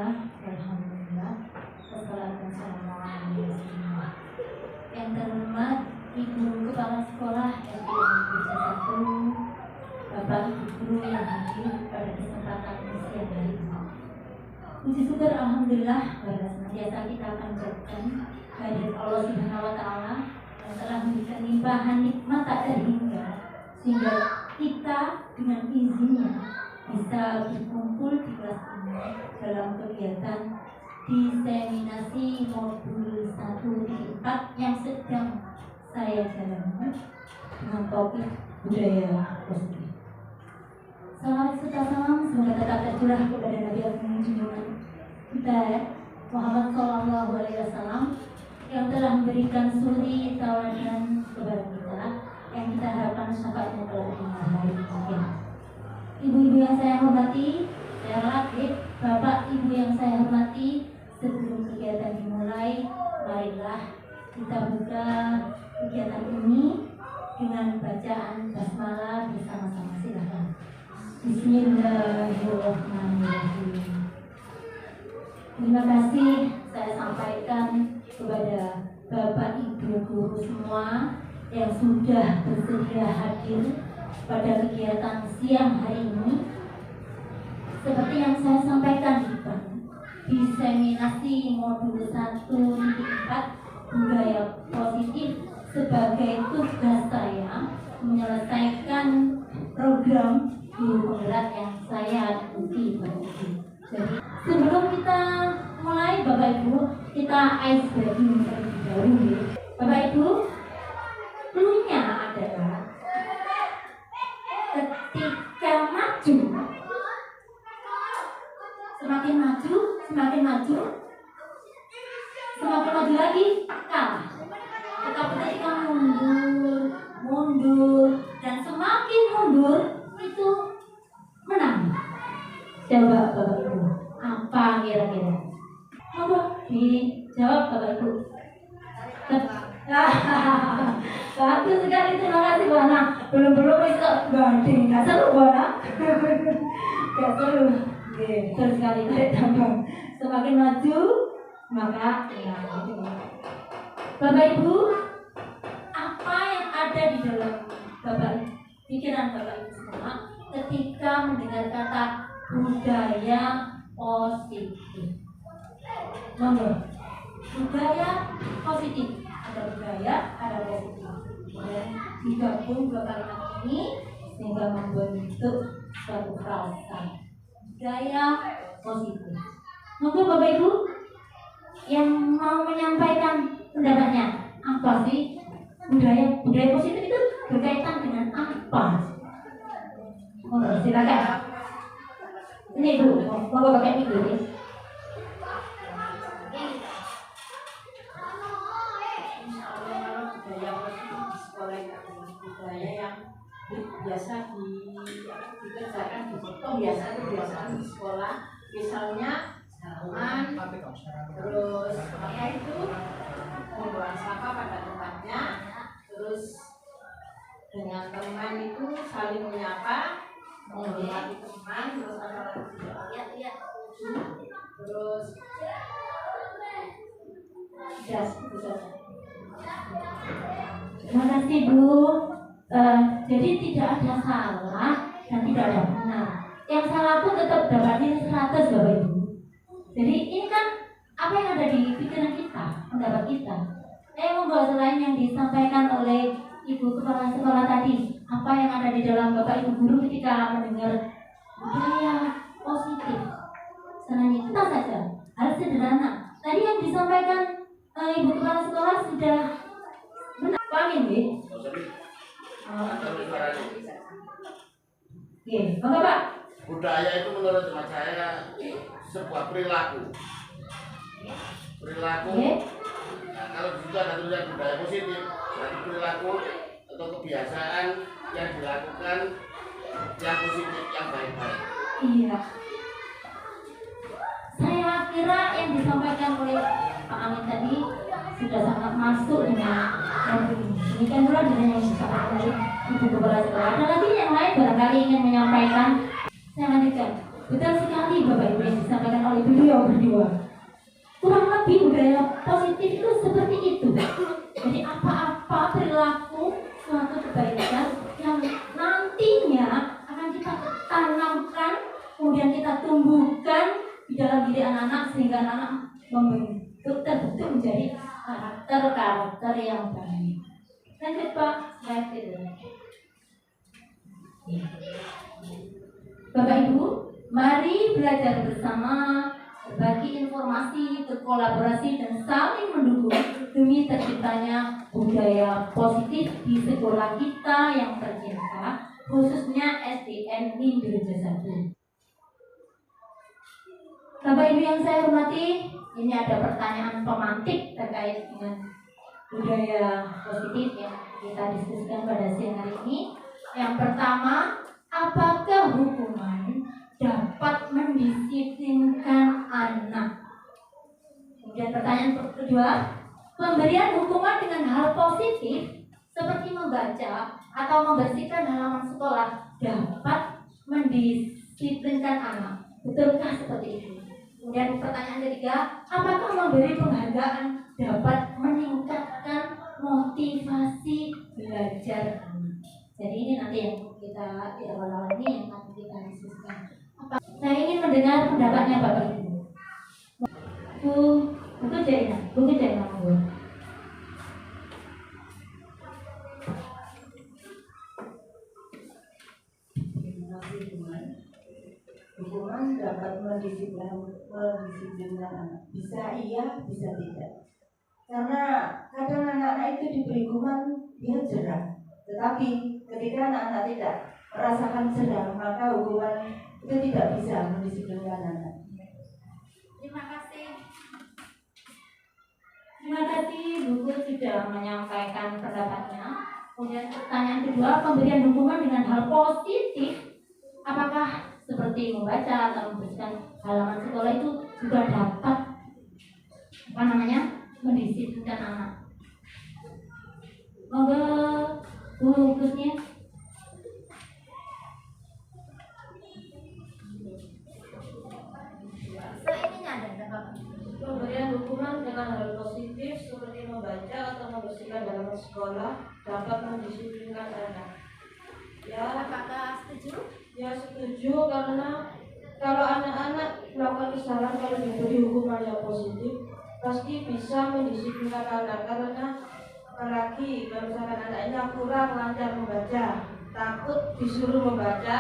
Bismillah, alhamdulillah, wassalatu wassalamu ala rasulillah. Yang terhormat Ibu Kepala Sekolah SD Indonesia 1, Bapak Ibu Guru yang hadir pada kesempatan siang hari ini. Puji syukur alhamdulillah pada senantiasa kita panjatkan kehadirat Allah Subhanahu wa taala yang telah memberikan limpahan nikmat tak terhingga sehingga kita dengan izinnya bisa berkumpul di kelas ini dalam kegiatan diseminasi modul 1.4 yang sedang saya jalani dengan topik budaya positif. Salawat serta salam semoga tetap tercurah kepada Nabi Agung junjungan kita Muhammad Sallallahu Alaihi Wasallam yang telah memberikan suri tauladan kepada kita yang kita harapkan syafaatnya telah di hari kiamat. Ibu-ibu yang saya hormati, saya latih, Bapak Ibu yang saya hormati, sebelum kegiatan dimulai, marilah kita buka kegiatan ini dengan bacaan basmalah bersama-sama. Silakan. Bismillahirrahmanirrahim. Terima kasih saya sampaikan kepada Bapak Ibu guru semua yang sudah bersedia hadir pada kegiatan siang hari ini. Seperti yang saya sampaikan di diseminasi modul 1.4 budaya positif sebagai tugas saya menyelesaikan program guru penggerak yang saya ikuti. Jadi sebelum kita mulai Bapak Ibu, kita ice breaking terlebih dahulu. Bapak Ibu, clue-nya adalah ketika maju, semakin maju, semakin maju, semakin maju lagi kalah. Tetapi ketika mundur, dan semakin mundur itu menang. Coba Bapak Ibu, apa kira-kira? Coba dijawab Bapak Ibu. Bagus sekali, terima kasih Bu Ana. Belum bisa banding, nggak seru Bu Ana. Nggak seru. Oke, terus sekali tarik tambang. Semakin maju maka Bapak Ibu, apa yang ada di dalam pikiran Bapak Ibu semua ketika mendengar kata budaya positif? Monggo. Budaya positif. Ada budaya, ada positif. Kemudian digabung dua kalimat ini sehingga membentuk suatu frasa budaya positif. Monggo Bapak Ibu yang mau menyampaikan pendapatnya, apa sih budaya positif itu berkaitan dengan apa? Monggo silakan. Ini Bu, monggo pakai mic dulu. Biasa dikerjakan di kebiasaan di sekolah, misalnya jalan, terus apa itu membuang sampah pada tempatnya, terus dengan teman itu saling menyapa, menghormati teman, terus ada lagi terus terima kasih Bu. Jadi tidak ada salah dan tidak ada benar. Yang salah pun tetap dapatin 100 Bapak Ibu. Jadi ini kan apa yang ada di pikiran kita, pendapat kita. Monggo selain yang disampaikan oleh Ibu Kepala Sekolah tadi, apa yang ada di dalam Bapak Ibu guru ketika mendengar budaya positif. Selain itu saja, harus sederhana. Tadi yang disampaikan Ibu Kepala Sekolah sudah benar, paham ya? Oke, monggo Pak. Budaya itu menurut teman saya sebuah perilaku. Nah, kalau di situ ada tulisan budaya positif, berarti perilaku atau kebiasaan yang dilakukan yang positif, yang baik-baik. Iya. Saya kira yang disampaikan oleh Pak Amin tadi sudah sangat masuk dengan demikian pula dengan yang disampaikan oleh Ibu Kepala Sekolah. Ada lagi yang lain barangkali ingin menyampaikan. Saya lanjutkan. Betul sekali Bapak Ibu yang disampaikan oleh beliau berdua. Kurang lebih budaya positif itu seperti itu. Jadi apa-apa perilaku suatu kebaikan yang nantinya akan kita tanamkan, kemudian kita tumbuhkan di dalam diri anak-anak sehingga anak-anak terbentuk menjadi karakter yang baik. Lanjut Pak, slide itu. Bapak Ibu, mari belajar bersama, berbagi informasi, berkolaborasi dan saling mendukung demi terciptanya budaya positif di sekolah kita yang tercinta, khususnya SDN Ninderja 1. Bapak Ibu yang saya hormati, ini ada pertanyaan pemantik terkait dengan budaya positif yang kita diskusikan pada siang hari ini. Yang pertama, apakah hukuman dapat mendisiplinkan anak? Kemudian pertanyaan kedua, pemberian hukuman dengan hal positif seperti membaca atau membersihkan halaman sekolah dapat mendisiplinkan anak. Betulkah seperti itu? Kemudian pertanyaan ketiga, apakah memberi penghargaan dapat meningkatkan motivasi belajar anak? Jadi ini nanti yang kita di awal-awal ini yang akan kita diskusikan. Saya ingin mendengar pendapatnya Bapak Ibu. Bu Jaina, Bu. Hukuman dapat mendisiplinkan anak. Bisa iya, bisa tidak. Karena kadang anak-anak itu diberi hukuman dia jerah. Tetapi ketika anak-anak tidak merasakan jerah, maka hukuman itu tidak bisa mendisiplinkan anak. Terima kasih Bu sudah menyampaikan pendapatnya. Kemudian pertanyaan kedua, pemberian hukuman dengan hal positif, apakah seperti membaca atau membersihkan halaman sekolah itu juga dapat mendisiplinkan anak? Monggo Bu Gusnya. Pemberian hukuman dengan hal positif seperti membaca atau membersihkan halaman sekolah dapat mendisiplinkan anak. Ya, Apakah setuju? ya setuju, karena kalau anak-anak melakukan kesalahan, kalau diberi hukuman yang positif pasti bisa mendisiplinkan anak. Karena apalagi kalau misalkan anaknya kurang lancar membaca, takut disuruh membaca,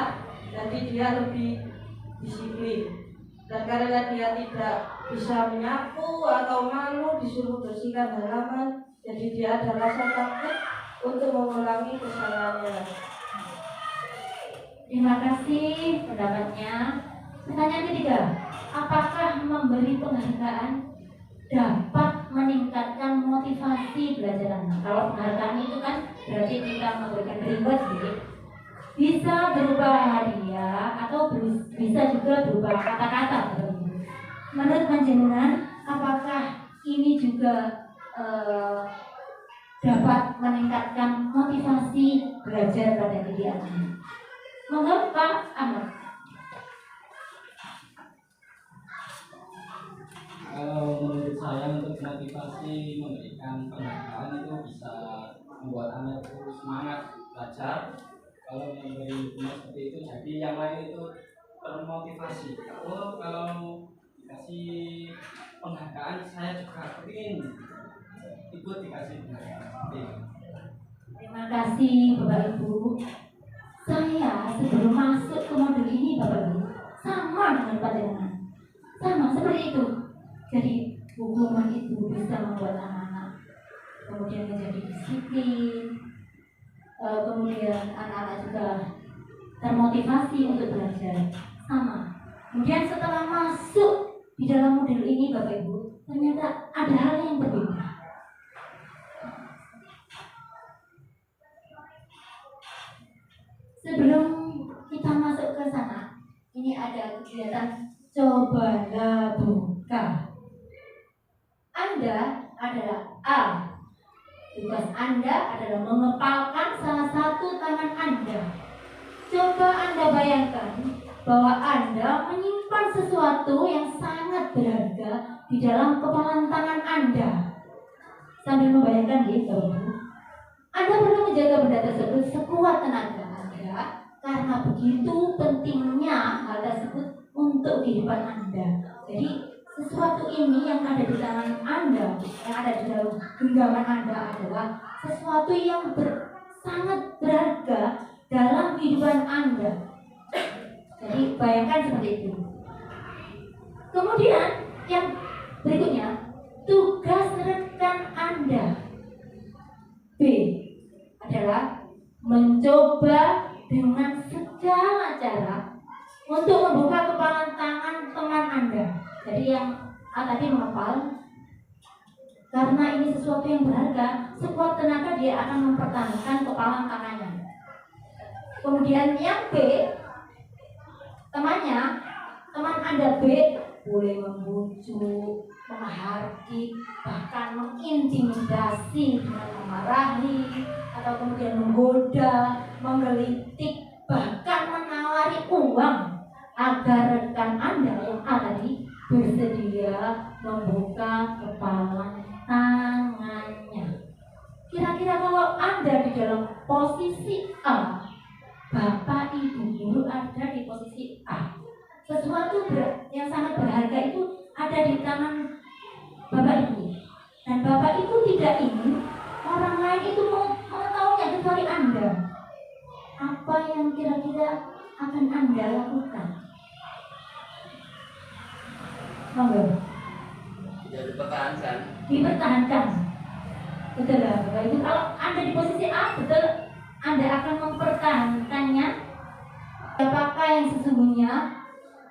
jadi dia lebih disiplin. Dan karena dia tidak bisa menyapu atau malu disuruh bersihkan halaman, jadi dia ada rasa takut untuk mengulangi kesalahannya. Terima kasih pendapatnya. Pertanyaan ketiga, apakah memberi penghargaan dapat meningkatkan motivasi belajar anak? Kalau penghargaan itu kan berarti kita memberikan reward gitu. Bisa berupa hadiah atau bisa juga berupa kata-kata. Menurut panjenengan, apakah ini juga dapat meningkatkan motivasi belajar pada diri anak? Monggo Pak Ahmad. Kalau menurut saya untuk motivasi memberikan penghargaan itu bisa membuat anak itu semangat belajar. Kalau memberi hukuman seperti itu, jadi yang lain itu termotivasi. Kalau dikasih penghargaan, saya juga ingin ikut dikasih penghargaan. Terima kasih Bapak Ibu. Saya sebelum masuk ke modul ini Bapak Ibu sama dengan panjenengan, sama seperti itu. Jadi hukuman itu bisa membuat anak-anak kemudian menjadi disiplin, kemudian anak-anak juga termotivasi untuk belajar sama. Kemudian setelah masuk di dalam modul ini Bapak Ibu, ternyata ada hal yang berbeda. Sebelum kita masuk ke sana, ini ada kegiatan cobalah buka. Anda adalah A. Tugas Anda adalah mengepalkan salah satu tangan Anda. Coba Anda bayangkan bahwa Anda menyimpan sesuatu yang sangat berharga di dalam kepalan tangan Anda. Sambil membayangkan gitu, Anda perlu menjaga benda tersebut sekuat tenaga Anda, karena begitu pentingnya hal tersebut untuk kehidupan Anda. Jadi sesuatu ini yang ada di tangan Anda, yang ada di dalam genggaman Anda adalah sesuatu yang sangat berharga dalam kehidupan Anda. Jadi bayangkan seperti itu. Kemudian yang berikutnya, tugas rekan Anda. B adalah mencoba dengan segala cara untuk membuka kepalan tangan teman Anda. Jadi yang tadi menghafal, karena ini sesuatu yang berharga, sekuat tenaga dia akan mempertahankan kepalan tangannya. Kemudian yang B, teman Anda B boleh membujuk, menghardik, bahkan mengintimidasi dengan memarahi, atau kemudian menggoda, menggelitik, bahkan menawari uang agar rekan Anda yang tadi bersedia membuka kepalan tangannya. Kira-kira kalau Anda di dalam posisi A, Bapak Ibu guru ada di posisi A, sesuatu yang sangat berharga itu ada di tangan Bapak Ibu, dan Bapak Ibu tidak ingin orang lain itu mengetahuinya kecuali Anda. Apa yang kira-kira akan Anda lakukan? Monggo. Ya dipertahankan. Dipertahankan. Betul lah Bapak Ibu. Kalau Anda di posisi A, betul Anda akan mempertahankannya. Apakah yang sesungguhnya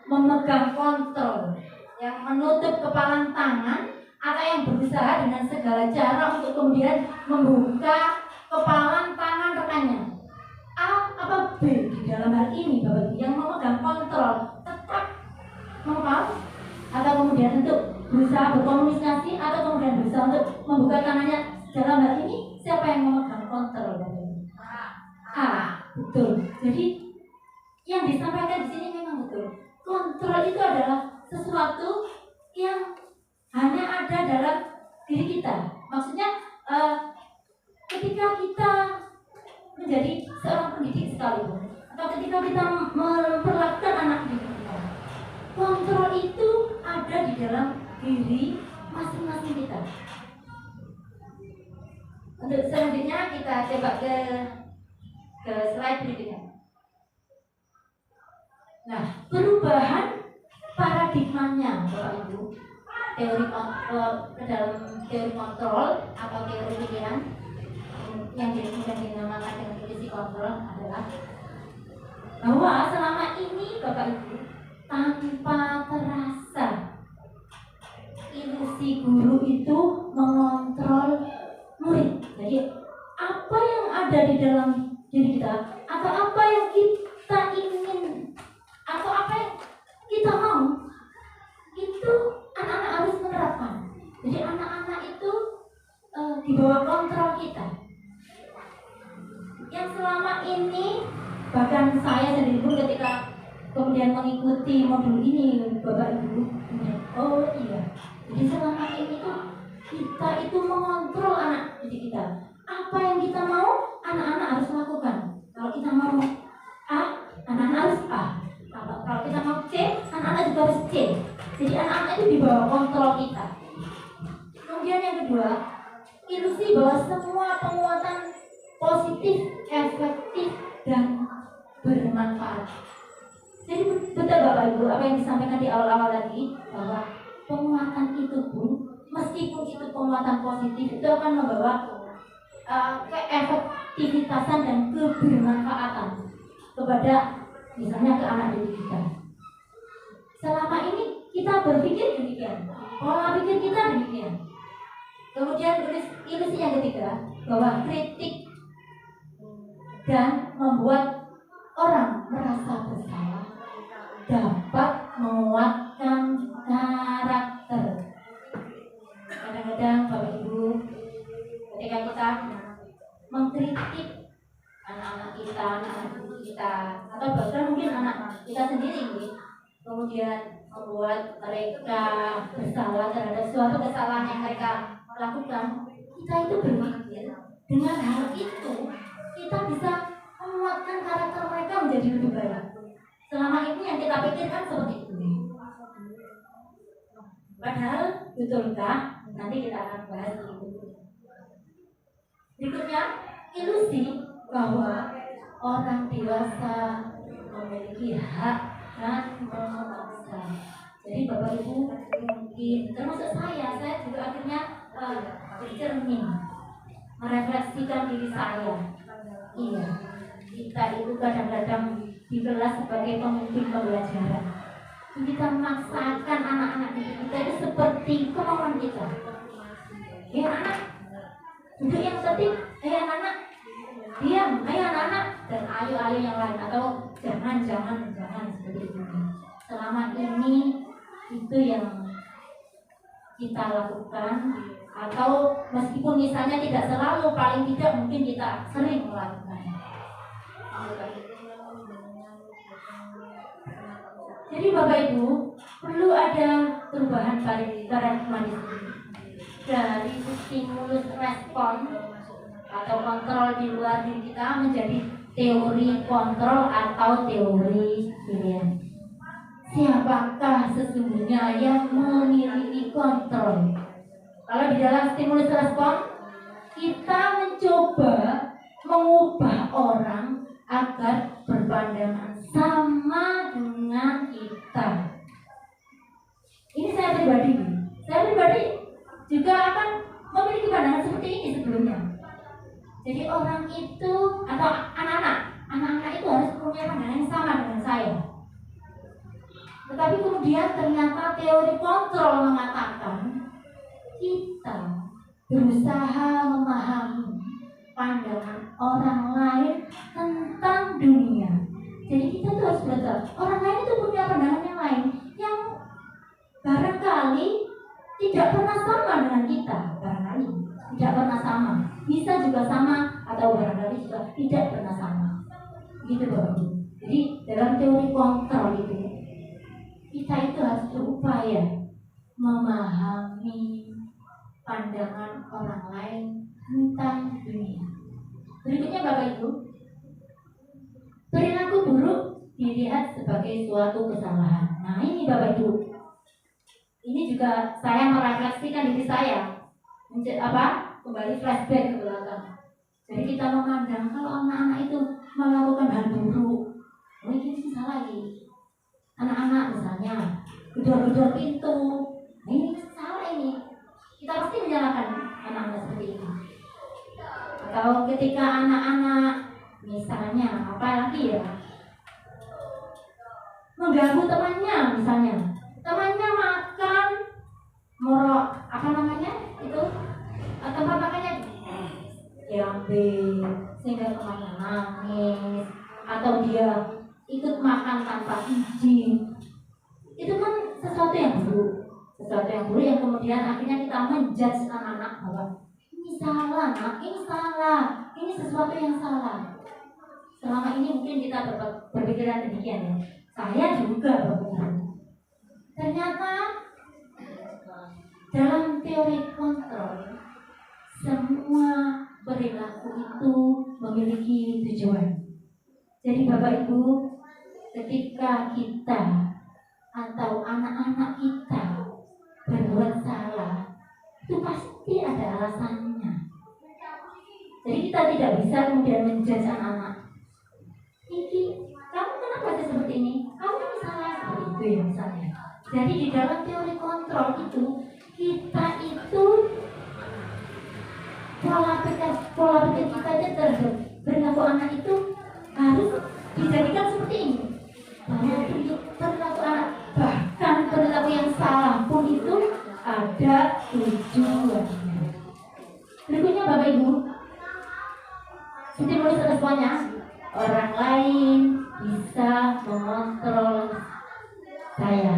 memegang kontrol, yang menutup kepalan tangan, atau yang berusaha dengan segala cara untuk kemudian membuka kepalan tangan rekannya? A apa B di dalam hal ini Bapak Ibu, yang memegang kontrol tetap mengepal, atau kemudian untuk berusaha berkomunikasi, atau kemudian berusaha untuk membuka tangannya? Dalam hal ini siapa yang memegang kontrol Bapak Ibu? A, betul. Jadi yang disampaikan di sini memang betul. Kontrol itu adalah sesuatu yang hanya ada dalam diri kita. Maksudnya ketika kita menjadi seorang pendidik sekalipun, atau ketika kita memperlakukan anak didik kita, kontrol itu ada di dalam diri masing-masing kita. Untuk selanjutnya kita coba ke slide berikutnya. Nah, perubahan paradigmanya Bapak Ibu, ke dalam teori kontrol atau teori pilihan yang kemudian dinamakan dengan ilusi kontrol adalah bahwa selama ini Bapak Ibu tanpa terasa ilusi guru itu mengontrol murid. Jadi apa yang ada di dalam diri kita, atau apa yang kita ingin, atau apa yang kita mau, itu anak-anak harus menerapkan. Jadi anak-anak itu di bawah kontrol kita. Yang selama ini, bahkan saya sendiri pun ketika kemudian mengikuti modul ini Bapak Ibu, oh iya, jadi selama ini tuh kita itu mengontrol anak didik kita. Apa yang kita mau, anak-anak harus lakukan. Kalau kita mau A, anak-anak harus A. Kalau kita mau C, anak-anak juga harus C. Jadi anak-anak itu di bawah kontrol kita. Kemudian yang kedua, ilusi bahwa semua penguatan positif, efektif, dan bermanfaat. Jadi betul Bapak Ibu, apa yang disampaikan di awal-awal tadi, bahwa penguatan itu pun, meskipun itu penguatan positif, itu akan membawa keefektivitasan dan kebermanfaatan kepada misalnya ke anak didik kita. Selama ini kita berpikir demikian, pola pikir kita demikian. Kemudian ilusi yang ketiga, bahwa kritik dan membuat orang merasa bersalah dapat menguatkan karakter. Kadang-kadang Bapak Ibu, ketika kita mengkritik anak-anak kita, anak-anak kita, atau bahkan mungkin anak kita sendiri bersalah terhadap suatu kesalahan yang mereka lakukan, kita itu berpikir dengan hal itu kita bisa menguatkan karakter mereka menjadi lebih baik. Selama ini yang kita pikirkan seperti itu. Padahal betulkah? Nanti kita akan bahas berikutnya, ilusi bahwa orang dewasa memiliki hak dan memaksa. Jadi Bapak Ibu mungkin termasuk saya juga akhirnya bercermin, merefleksikan diri saya. Iya, kita itu kadang-kadang di kelas sebagai pemimpin pembelajaran, kita memaksakan anak-anak kita itu seperti kemauan kita. Ya anak, duduk yang tertib. Anak-anak, diam. Anak-anak, dan ayo yang lain, atau jangan seperti itu. Selama ini itu yang kita lakukan, atau meskipun misalnya tidak selalu, paling tidak mungkin kita sering melakukan. Jadi Bapak Ibu, perlu ada perubahan paradigma di sini. Dari stimulus respon atau kontrol di luar diri kita menjadi teori kontrol atau teori pilihan. Siapakah sesungguhnya yang memiliki kontrol? Kalau di dalam stimulus respon, kita mencoba mengubah orang agar berpandangan sama dengan kita. Ini saya pribadi juga akan memiliki pandangan seperti ini sebelumnya. Jadi orang itu atau anak-anak itu harus punya pandangan yang sama dengan saya. Tetapi kemudian ternyata teori kontrol mengatakan kita berusaha memahami pandangan orang lain tentang dunia. Jadi kita tuh harus belajar. Orang lain itu punya pandangan yang lain yang barangkali tidak pernah sama dengan kita. Barangkali tidak pernah sama. Bisa juga sama atau barangkali juga tidak pernah sama. Gitu Bapak. Jadi dalam teori kontrol itu kita itu harus berupaya memahami pandangan orang lain tentang dunia. Berikutnya Bapak Ibu, perilaku buruk dilihat sebagai suatu kesalahan. Nah ini Bapak Ibu, ini juga saya merefleksikan diri saya, kembali flashback ke belakang. Jadi kita memandang kalau anak-anak itu melakukan hal buruk, mungkin bisa lagi. Anak-anak misalnya gedor-gedor pintu, ini salah ini. Kita pasti menyalahkan anak-anak seperti ini. Atau ketika anak-anak misalnya apalagi ya mengganggu temannya, misalnya temannya makan morok itu tempat makannya diambil sehingga temannya nangis, atau dia ikut makan tanpa izin. Itu kan sesuatu yang buruk yang kemudian akhirnya kita menjudge anak-anak bahwa ini salah, ini salah, ini sesuatu yang salah. Selama ini mungkin kita berpikiran demikian ya. Saya juga berpikiran. Ternyata dalam teori kontrol, semua perilaku itu memiliki tujuan. Jadi Bapak Ibu, ketika kita atau anak-anak kita berbuat salah, itu pasti ada alasannya. Jadi kita tidak bisa kemudian menjudge anak-anak. Kamu kenapa sih seperti ini? Kamu ini salah, seperti itu ya misalnya. Jadi di dalam teori kontrol itu, kita itu pola pikir kita terhadap perilaku anak itu harus dijadikan seperti ini. Bahwa perilaku anak, bahkan perilaku yang salah pun itu ada tujuannya. Berikutnya Bapak Ibu, stimulus responnya, orang lain bisa mengontrol saya.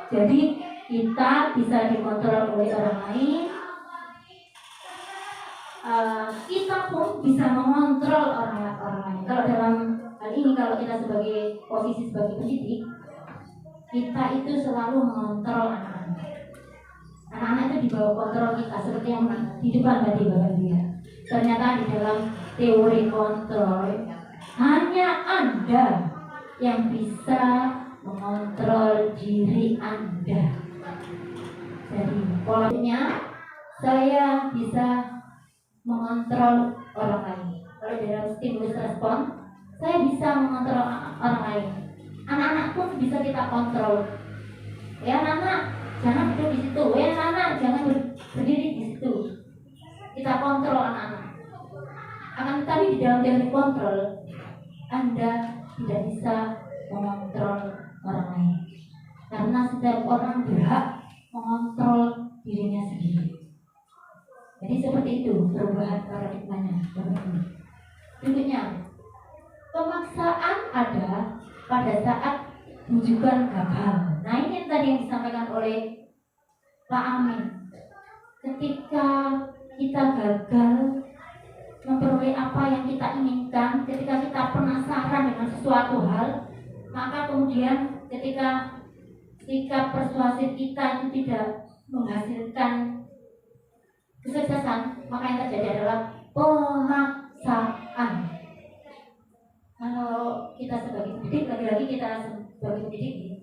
Jadi kita bisa dikontrol oleh orang lain. Kita pun bisa mengontrol orang lain. Kalau dalam hal ini, kalau kita sebagai posisi sebagai pendidik, kita itu selalu mengontrol anak-anak. bawah kontrol kita seperti yang di depan tadi Bapak Ibu ya. Ternyata di dalam teori kontrol hanya Anda yang bisa mengontrol diri Anda. Jadi polanya saya bisa mengontrol orang lain. Kalau dalam stimulus respon, saya bisa mengontrol orang lain. Anak-anak pun bisa kita kontrol. Ya anak-anak jangan duduk di situ. Ya anak-anak jangan berdiri di situ. Kita kontrol anak-anak. Akan tetapi di dalam teori kontrol, Anda tidak bisa mengontrol orang lain. Karena setiap orang berhak mengontrol dirinya sendiri. Jadi seperti itu perubahan paradigmanya. Berikutnya, pemaksaan ada pada saat rujukan gagal. Nah ini yang tadi yang disampaikan oleh Pak Amin. Ketika kita gagal memperoleh apa yang kita inginkan, ketika kita penasaran dengan sesuatu hal, maka kemudian ketika sikap persuasif kita itu tidak menghasilkan kesuksesan, maka yang terjadi adalah pemaksaan. Kalau kita sebagai pendidik, lagi-lagi kita sebagai pendidik,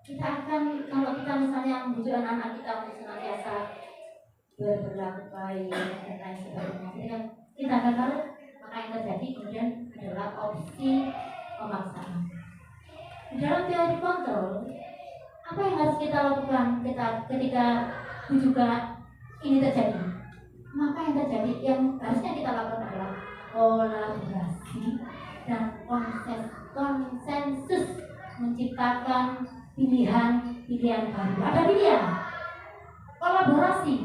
kita akan, kalau kita misalnya membujuk anak-anak kita untuk senantiasa berlaku baik dan lain sebagainya, ketika kita gagal, maka yang terjadi kemudian adalah opsi pemaksaan. Di dalam teori kontrol, apa yang harus kita lakukan ketika bujukan ini terjadi? Maka yang terjadi, yang harusnya kita lakukan adalah kolaborasi dan konsensus, menciptakan pilihan baru. Ada pilihan, kolaborasi,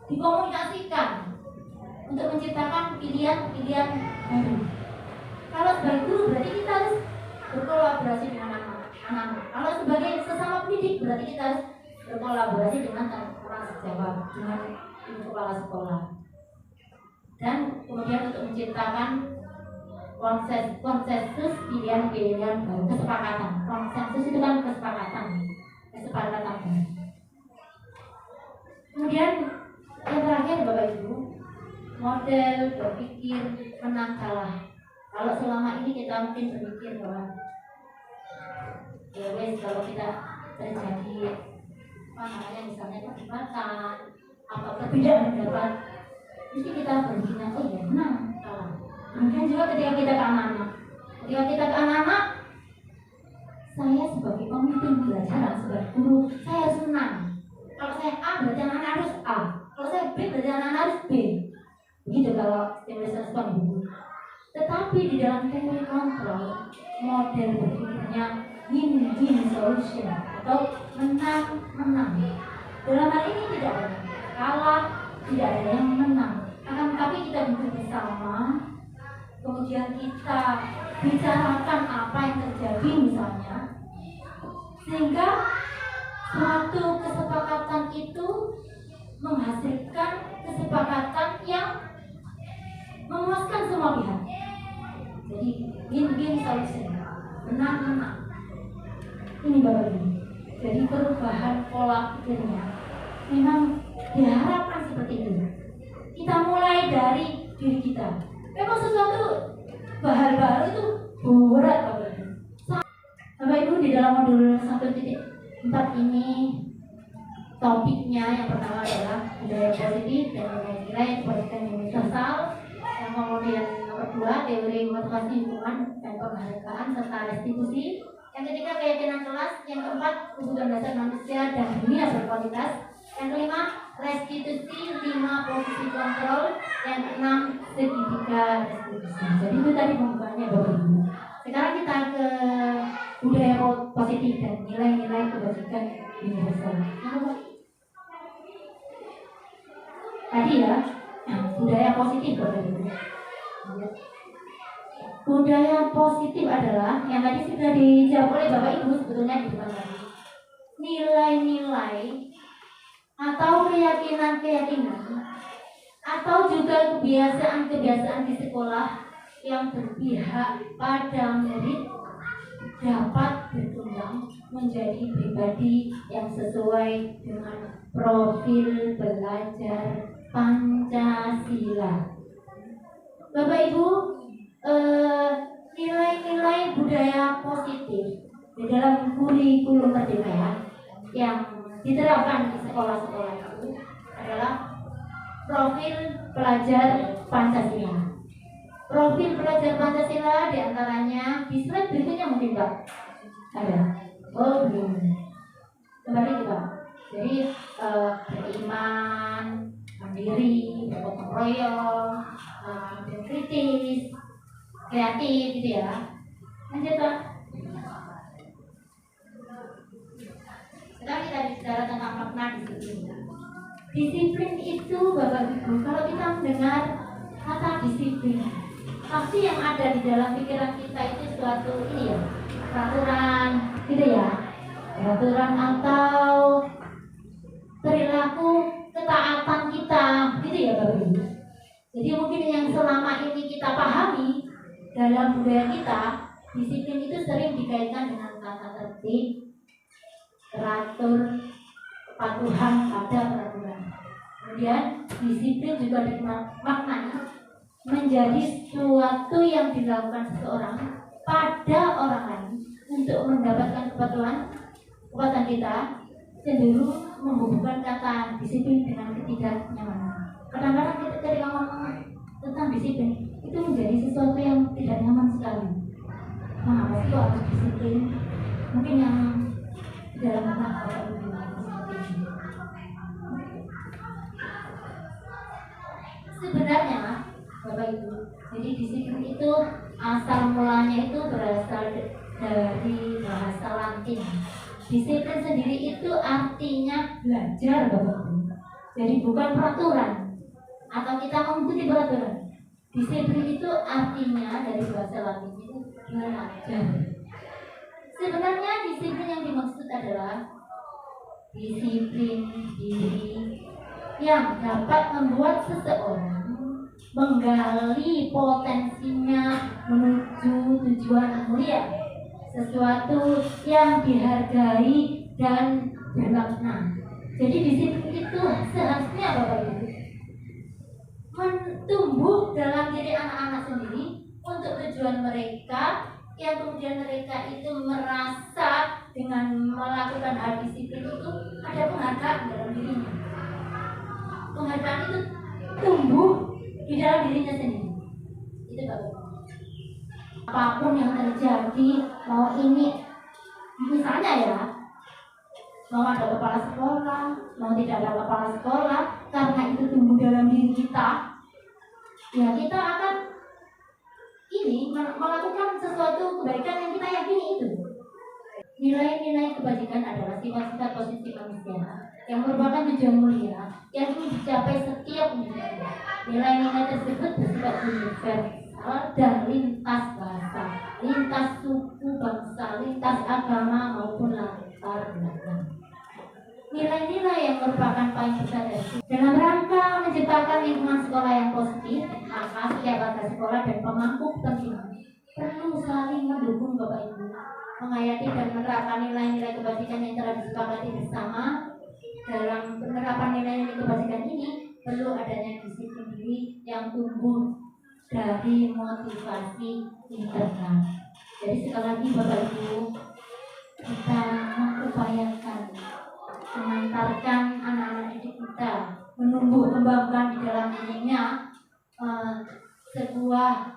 dikomunikasikan untuk menciptakan pilihan baru. Kalau sebagai guru berarti kita harus berkolaborasi dengan anak-anak. Kalau sebagai sesama pendidik berarti kita harus berkolaborasi dengan orang sejawat, dengan ibu kepala sekolah. Dan kemudian untuk menciptakan konsensus pilihan baru, kesepakatan. Konsensus itu kan kesepakatan baru. Kemudian yang terakhir Bapak Ibu, model berpikir menang kalah. Kalau selama ini kita mungkin berpikir bahwa ya wes, kalau kita terjadi misalnya perdebatan atau perbedaan pendapat, mesti kita berpikir oh ya menang kalah. Kemudian juga ketika kita ke anak-anak, saya sebagai pemimpin pelajaran, sebagai guru, saya harus menang. Kalau saya A berarti anak-anak harus A, kalau saya B berarti anak-anak harus B. Begitu kalau stimulus respon ibu. Tetapi di dalam teori kontrol, model berpikirnya win-win solution atau menang-menang. Dalam hal ini tidak ada kalah, tidak ada yang menang. Akan tetapi kita duduk bersama, kemudian kita bicarakan apa yang terjadi misalnya, sehingga suatu kesepakatan itu menghasilkan kesepakatan yang memuaskan semua pihak. Jadi win-win solution, menang-menang. Ini Bapak Ibu. Jadi perubahan pola pikirnya memang diharapkan seperti itu. Kita mulai dari diri kita. Memang sesuatu hal baru itu berat Bapak Ibu. Bapak Ibu, di dalam modul 1.4 ini topiknya yang pertama adalah budaya positif dan nilai-nilai pendidikan universal. Yang kemudian nomor 2 teori motivasi lingkungan dan penghargaan serta restitusi. Yang ketiga keyakinan kelas. Yang keempat kebutuhan dasar manusia dan dunia berkualitas. Yang kelima restitusi 5 posisi kontrol. Yang keenam segitiga restitusi. Jadi itu tadi pembukaannya Bapak Ibu. Sekarang kita ke budaya positif dan nilai-nilai kebajikan universal. Tadi ya, budaya positif Bapak Ibu. Budaya positif adalah yang tadi sudah dijawab oleh Bapak Ibu sebetulnya di depan tadi. Nilai-nilai atau keyakinan-keyakinan atau juga kebiasaan-kebiasaan di sekolah yang berpihak pada murid dapat berkembang menjadi pribadi yang sesuai dengan profil belajar Pancasila. Bapak Ibu, nilai-nilai budaya positif di dalam kurikulum merdeka yang diterapkan di sekolah-sekolah itu adalah profil pelajar Pancasila. Profil pelajar Pancasila diantaranya di slide berikutnya mungkin Pak ada. Oh belum. Kembali itu Pak. Jadi beriman, mandiri, bergotong royong, dan kritis, kreatif gitu ya. Lanjut Pak. Sekarang kita bicara tentang makna disiplin. Disiplin itu Bapak Ibu, kalau kita mendengar kata disiplin, pasti yang ada di dalam pikiran kita itu suatu ini ya, peraturan gitu ya, peraturan atau perilaku ketaatan kita gitu ya Bapak Ibu. Jadi mungkin yang selama ini kita pahami dalam budaya kita, disiplin itu sering dikaitkan dengan tata tertib, teratur, kepatuhan pada peraturan. Kemudian disiplin juga dimaknai menjadi sesuatu yang dilakukan seseorang pada orang lain untuk mendapatkan kepatuhan kita, cenderung menghubungkan kata disiplin dengan ketidaknyamanan. Kadang-kadang kita ketika ngomong tentang disiplin itu menjadi sesuatu yang tidak nyaman sekali. Nah, apa sih kok harus disiplin? Mungkin yang dalam makna sebenarnya Bapak Ibu, jadi disiplin itu asal mulanya itu berasal dari bahasa Latin. Disiplin sendiri itu artinya belajar Bapak Ibu. Jadi bukan peraturan atau kita mengikuti peraturan. Disiplin itu artinya dari bahasa Latin itu belajar. Sebenarnya disiplin yang dimaksud adalah disiplin diri yang dapat membuat seseorang menggali potensinya menuju tujuan mulia, sesuatu yang dihargai dan bermakna. Jadi disiplin itu seharusnya Bapak Ibu tumbuh dalam diri anak-anak sendiri untuk tujuan mereka, yang kemudian mereka itu merasa dengan melakukan hal disiplin itu ada penghargaan dalam dirinya. Penghargaan itu tumbuh di dalam dirinya sendiri. Itu Bapak. Apapun yang terjadi, mau ini misalnya ya, mau ada kepala sekolah, mau tidak ada kepala sekolah, karena itu tumbuh dalam diri kita, ya kita akan ini melakukan sesuatu kebaikan yang kita yakini itu. Nilai-nilai kebajikan adalah sifat-sifat positif manusia yang merupakan tujuan mulia yang ingin dicapai setiap individu. Nilai-nilai tersebut bersifat universal dan lintas bahasa, lintas suku bangsa, lintas agama maupun latar belakang. Nilai-nilai yang merupakan paling besar dalam rangka menciptakan lingkungan sekolah yang positif, maka setiap warga sekolah dan pemangku kepentingan perlu saling mendukung Bapak Ibu, menghayati dan menerapkan nilai-nilai kebajikan yang telah disepakati bersama. Dalam penerapan nilai-nilai kebajikan ini perlu adanya disiplin diri yang tumbuh dari motivasi internal. Jadi sekali lagi Bapak Ibu, kita mengupayakan mengantarkan anak-anak didik kita menumbuh kembangkan di dalam dirinya sebuah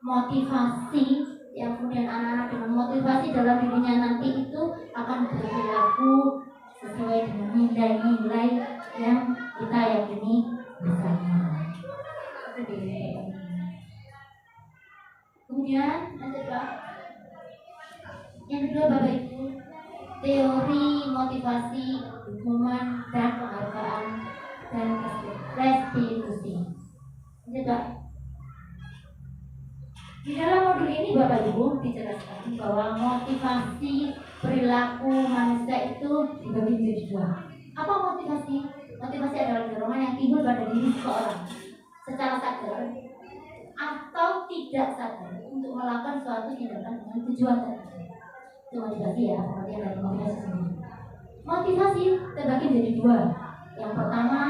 motivasi yang kemudian anak-anak dengan motivasi dalam dirinya nanti itu akan berperilaku sesuai dengan nilai-nilai yang kita yakini bersama. Kemudian lanjut Pak. Yang kedua Bapak Ibu, teori motivasi, hukuman dan penghargaan dan restitusi. Lanjut Pak. Di dalam modul ini Bapak Ibu dijelaskan bahwa motivasi perilaku manusia itu dibagi menjadi dua. Apa motivasi? Motivasi adalah dorongan yang timbul pada diri seseorang secara sadar atau tidak sadar untuk melakukan suatu tindakan dengan tujuan tertentu. Itu motivasi ya, pengertian dari motivasi sendiri. Motivasi terbagi menjadi dua. Yang pertama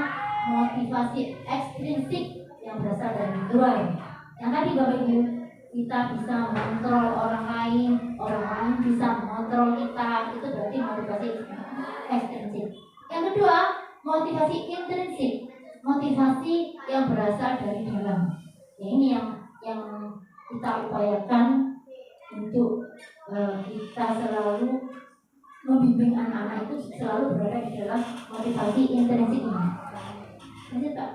motivasi ekstrinsik yang berasal dari luar. Yang tadi Bapak Ibu, kita bisa mengontrol orang lain bisa mengontrol kita, itu berarti motivasi ekstrinsik. Yang kedua motivasi intrinsik, motivasi yang berasal dari dalam. Ya, ini yang kita upayakan untuk kita selalu membimbing anak-anak itu selalu berada di dalam motivasi intrinsik ini. Lanjut Pak.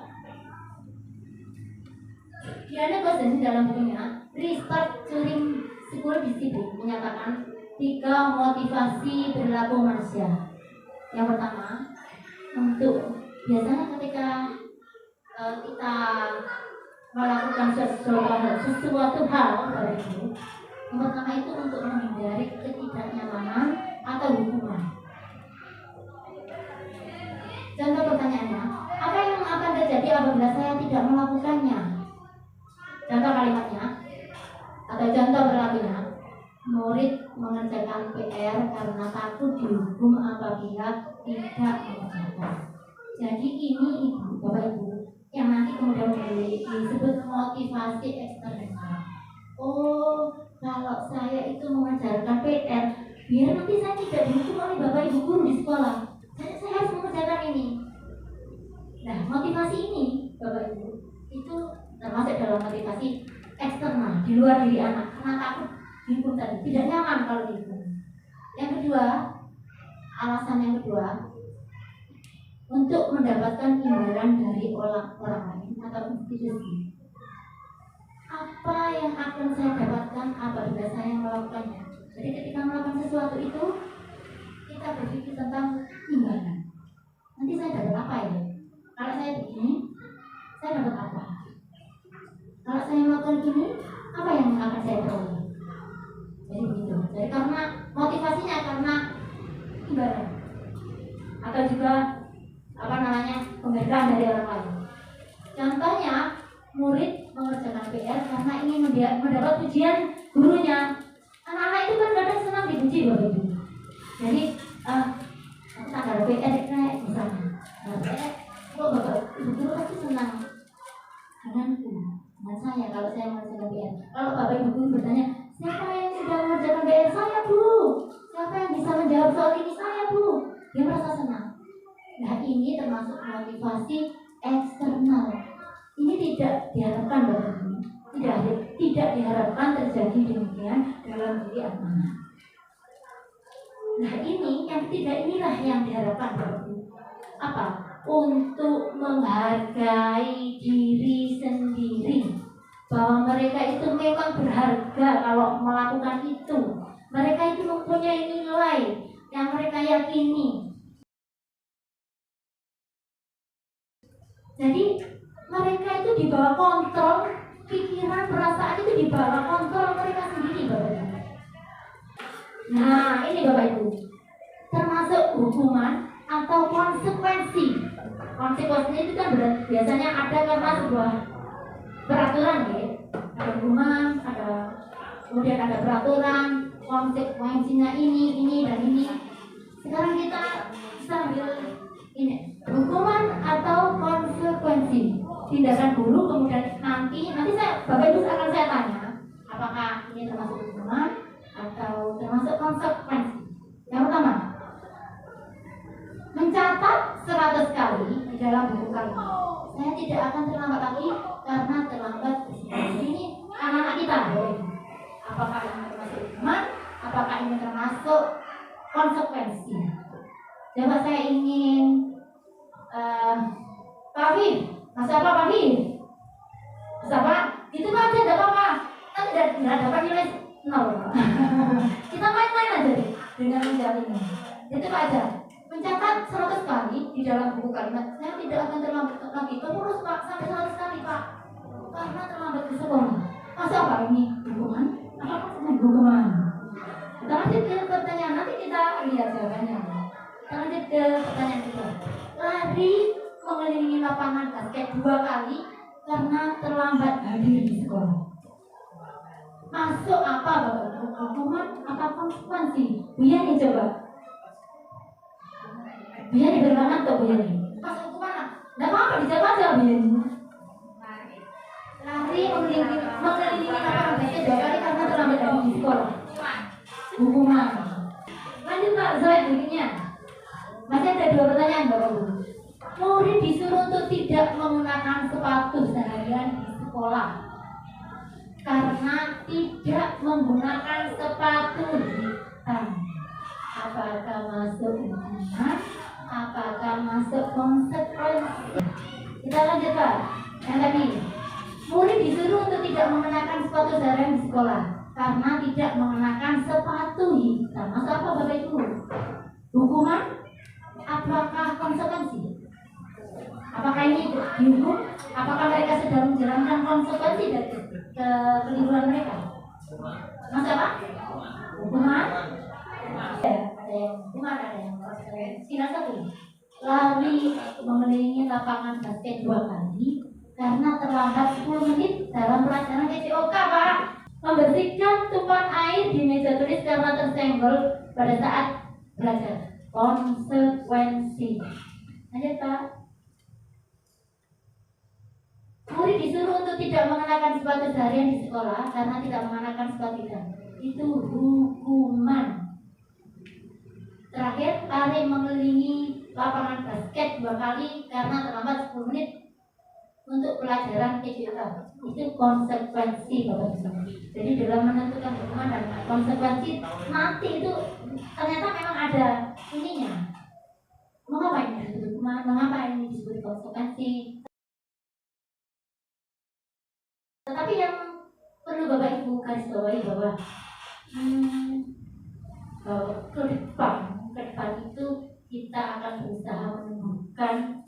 Diana Gosden dalam bukunya Restructuring School Discipline menyatakan 3 motivasi perilaku manusia. Yang pertama, untuk biasanya ketika kita melakukan sesuatu hal yang pertama itu untuk menghindari ketidaknyamanan atau hukuman. Contoh pertanyaannya, apa yang akan terjadi apabila saya tidak melakukannya? Contoh kalimatnya atau contoh perilakunya, murid mengerjakan PR karena takut dihukum apabila tidak mengerjakan. Jadi ini Ibu, Bapak Ibu, yang nanti kemudian disebut motivasi eksternal. Oh, kalau saya itu mengerjakan PR, biar nanti saya tidak dihukum oleh Bapak Ibu guru di sekolah, saya harus mengerjakan ini. Nah, motivasi ini Bapak Ibu itu termasuk dalam motivasi eksternal, di luar diri anak, karena takut dihukum tadi, tidak nyaman kalau dihukum. Yang kedua, alasan yang kedua, untuk mendapatkan imbalan dari orang lain atau institusi. Apa yang akan saya dapatkan apabila saya melakukannya? Jadi ketika melakukan sesuatu itu, kita berpikir tentang imbalan. Nanti saya dapat apa ya? Kalau saya begini, saya dapat apa? Kalau saya melakukan ini, apa yang akan saya peroleh? Jadi begitu. Jadi karena motivasinya karena imbalan, atau juga penghargaan dari orang lain. Contohnya, murid mengerjakan PR karena ingin mendapat pujian gurunya. Anak-anak itu kan kadang senang dipuji Bapak Ibu. Jadi, aku tak ada PR kayak misalnya. Kok Bapak Ibu guru pasti senang denganku, dengan saya kalau saya mengerjakan PR. Kalau Bapak Ibu guru bertanya, siapa yang sudah mengerjakan PR? Saya Bu. Siapa yang bisa menjawab soal ini? Saya Bu. Dia merasa senang. Nah, ini termasuk motivasi eksternal. Ini tidak diharapkan Bapak Ibu. Tidak diharapkan terjadi demikian dalam diri anak. Nah, ini yang tidak inilah yang diharapkan Bapak Ibu. Apa? Untuk menghargai diri sendiri, bahwa mereka itu memang berharga kalau melakukan itu. Mereka itu mempunyai nilai yang mereka yakini. Jadi mereka itu di bawah kontrol, pikiran, perasaan itu di bawah kontrol mereka sendiri Bapak Ibu. Nah, ini Bapak Ibu, termasuk hukuman atau konsekuensi. Konsekuensi itu kan biasanya ada karena sebuah peraturan ya. Ada hukuman, kemudian ada peraturan, konsekuensinya ini dan ini. Sekarang kita bisa ambil ini, hukuman atau konsekuensi. Tindakan guru kemudian nanti Bapak Ibu akan saya tanya, apakah ini termasuk hukuman atau termasuk konsekuensi. Yang pertama, mencatat 100 kali di dalam buku kalimat. Saya tidak akan terlambat lagi karena terlambat. Ini anak-anak kita. Apakah ini termasuk hukuman? Apakah ini termasuk konsekuensi? Coba saya ingin Pak Afif, masa apa Pak Afif? Masa apa? Itu aja tidak apa-apa. Kita tidak dapat nilai 0. Kita main-main aja dengan menjawab ini. Itu aja. Mencatat 100 kali di dalam buku kalimat. Saya tidak akan terlambat lagi. Terus Pak sampai 100 kali Pak. Karena terlambat ke sekolah. Masa apa ini? Hukuman? Apa hukuman? Kita lanjut ke pertanyaan. Nanti kita lihat jawabannya. Kita lanjut ke pertanyaan kedua. Lari mengelilingi lapangan basket 2 kali karena terlambat hadir di sekolah. Masuk apa Bapak Ibu? hukuman apa konsekuensi? Buya nih coba. Buya nih bermanfaat atau Buya nih? Pas hukuman, nggak apa-apa dijawab aja Buya nih. Lari mengelilingi lapangan basket 2 kali karena terlambat datang di sekolah. Hukuman. Lanjut Pak, slide berikutnya. Masih ada 2 pertanyaan Bapak Ibu. Murid disuruh untuk tidak menggunakan sepatu seharian di sekolah karena tidak menggunakan sepatu hitam. Apakah masuk hukuman? Apakah masuk konsekuensi? Kita lanjut Pak. Yang tadi, murid disuruh untuk tidak mengenakan sepatu seharian di sekolah karena tidak mengenakan sepatu hitam. Masuk apa Bapak Ibu? Hukuman? Apakah konsekuensi? Apakah ini dihukum? Apakah mereka sedang menjalankan konsekuensi dari kekeliruan mereka? Masuk apa? Hukuman? Ada yang hukuman, ada yang konsekuensi. Satu. Lari mengelilingi lapangan basket 2 kali karena terlambat 10 menit dalam pelajaran PJOK, Pak. Membersihkan tumpahan air di meja tulis karena tersenggol pada saat belajar. Konsekuensi. Lanjut, Pak. Murid disuruh untuk tidak mengenakan sepatu seharian di sekolah karena tidak mengenakan sepatu hitam. Itu hukuman. Terakhir, lari mengelilingi lapangan basket 2 kali karena terlambat 10 menit untuk pelajaran PJOK. Itu konsekuensi Bapak Ibu. Jadi dalam menentukan hukuman dan konsekuensi nanti itu ternyata memang ada ininya. Mengapa ini disebut hukuman? Mengapa ini disebut konsekuensi? Tetapi yang perlu Bapak Ibu garis bawahi bahwa ke depan itu kita akan berusaha menumbuhkan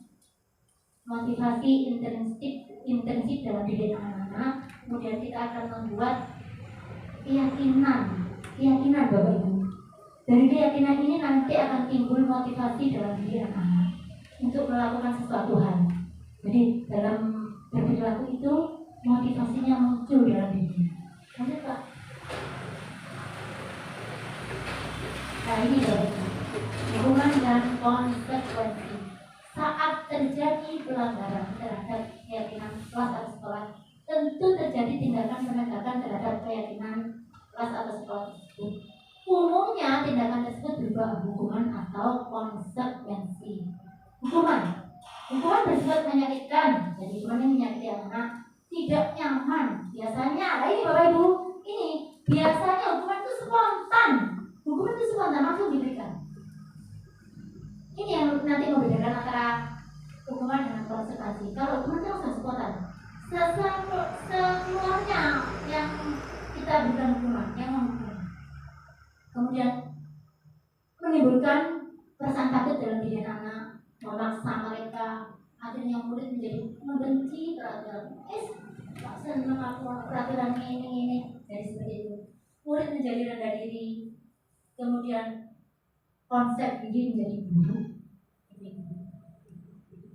motivasi intensif dalam diri anak-anak. Kemudian kita akan membuat keyakinan Bapak Ibu. Dari keyakinan ini nanti akan timbul motivasi dalam diri anak-anak untuk melakukan sesuatu hal. Jadi dalam berperilaku itu motivasinya muncul dalam diri. Lanjut Pak. Nah ini Bapak Ibu, hukuman dan konsekuensi. Saat terjadi pelanggaran terhadap keyakinan kelas atau sekolah, tentu terjadi tindakan penegakan terhadap keyakinan kelas atau sekolah tersebut. Umumnya tindakan tersebut berupa hukuman atau konsekuensi. Hukuman bersifat menyakitkan, jadi hukuman yang menyakiti anak, tidak nyaman. Biasanya, ini Bapak Ibu, ini biasanya hukuman itu spontan. Hukuman itu spontan langsung diberikan. Ini yang nanti membedakan antara hukuman dengan konsekuensi. Kalau hukuman itu langsung spontan. Sekeluarnya yang kita berikan hukuman, yang menghukum. Kemudian menimbulkan perasaan takut dalam diri anak, memaksa mereka, akhirnya murid menjadi membenci peraturan. Senang aku peraturan ini, jadi seperti itu. Murid menjadi rendah diri, kemudian konsep diri menjadi buruk.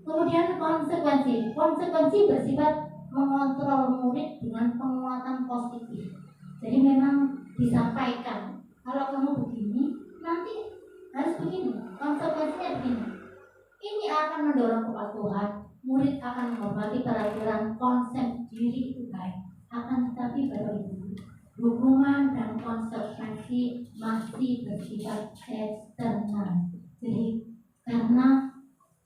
Kemudian konsekuensi bersifat mengontrol murid dengan penguatan positif. Jadi memang disampaikan, kalau kamu begini, nanti harus begini, konsekuensinya begini. Ini akan mendorong kepatuhan, murid akan menghormati peraturan, konsep diri itu baik. Akan tetapi Bapak Ibu, hukuman dan konsekuensi masih bersifat eksternal. Jadi karena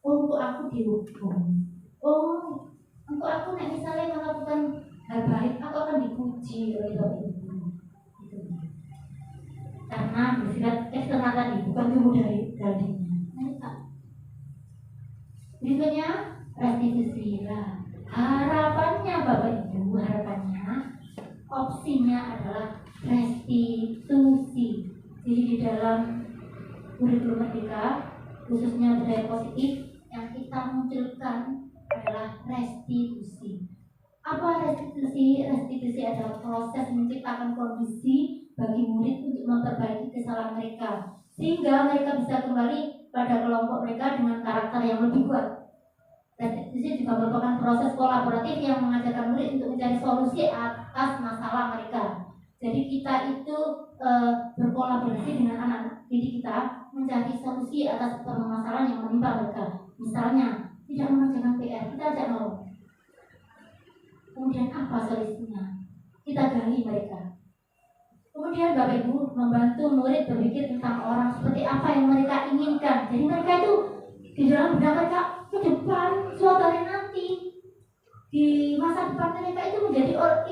untuk aku dihukum, untuk aku misalnya melakukan hal baik, aku akan dipuji oleh Bapak Ibu. Karena bersifat eksternal tadi, bukan tumbuh dari dagingnya. Berikutnya restitusi. Harapannya Bapak Ibu, opsinya adalah restitusi. Jadi di dalam kurikulum Merdeka, khususnya budaya positif, yang kita munculkan adalah restitusi. Apa restitusi? Restitusi adalah proses menciptakan kondisi bagi murid untuk memperbaiki kesalahan mereka, sehingga mereka bisa kembali pada kelompok mereka dengan karakter yang lebih kuat. Restitusi juga merupakan proses kolaboratif yang mengajarkan murid untuk mencari solusi atas masalah mereka. Jadi kita itu berkolaborasi dengan anak-anak didik kita mencari solusi atas permasalahan yang menimpa mereka. Misalnya tidak mengerjakan PR, kita ajak ngomong. Kemudian apa solusinya? Kita gali mereka. Kemudian Bapak Ibu membantu murid berpikir tentang orang seperti apa yang mereka inginkan. Jadi mereka itu di dalam benak mereka ke depan suatu hari nanti, di masa depan mereka itu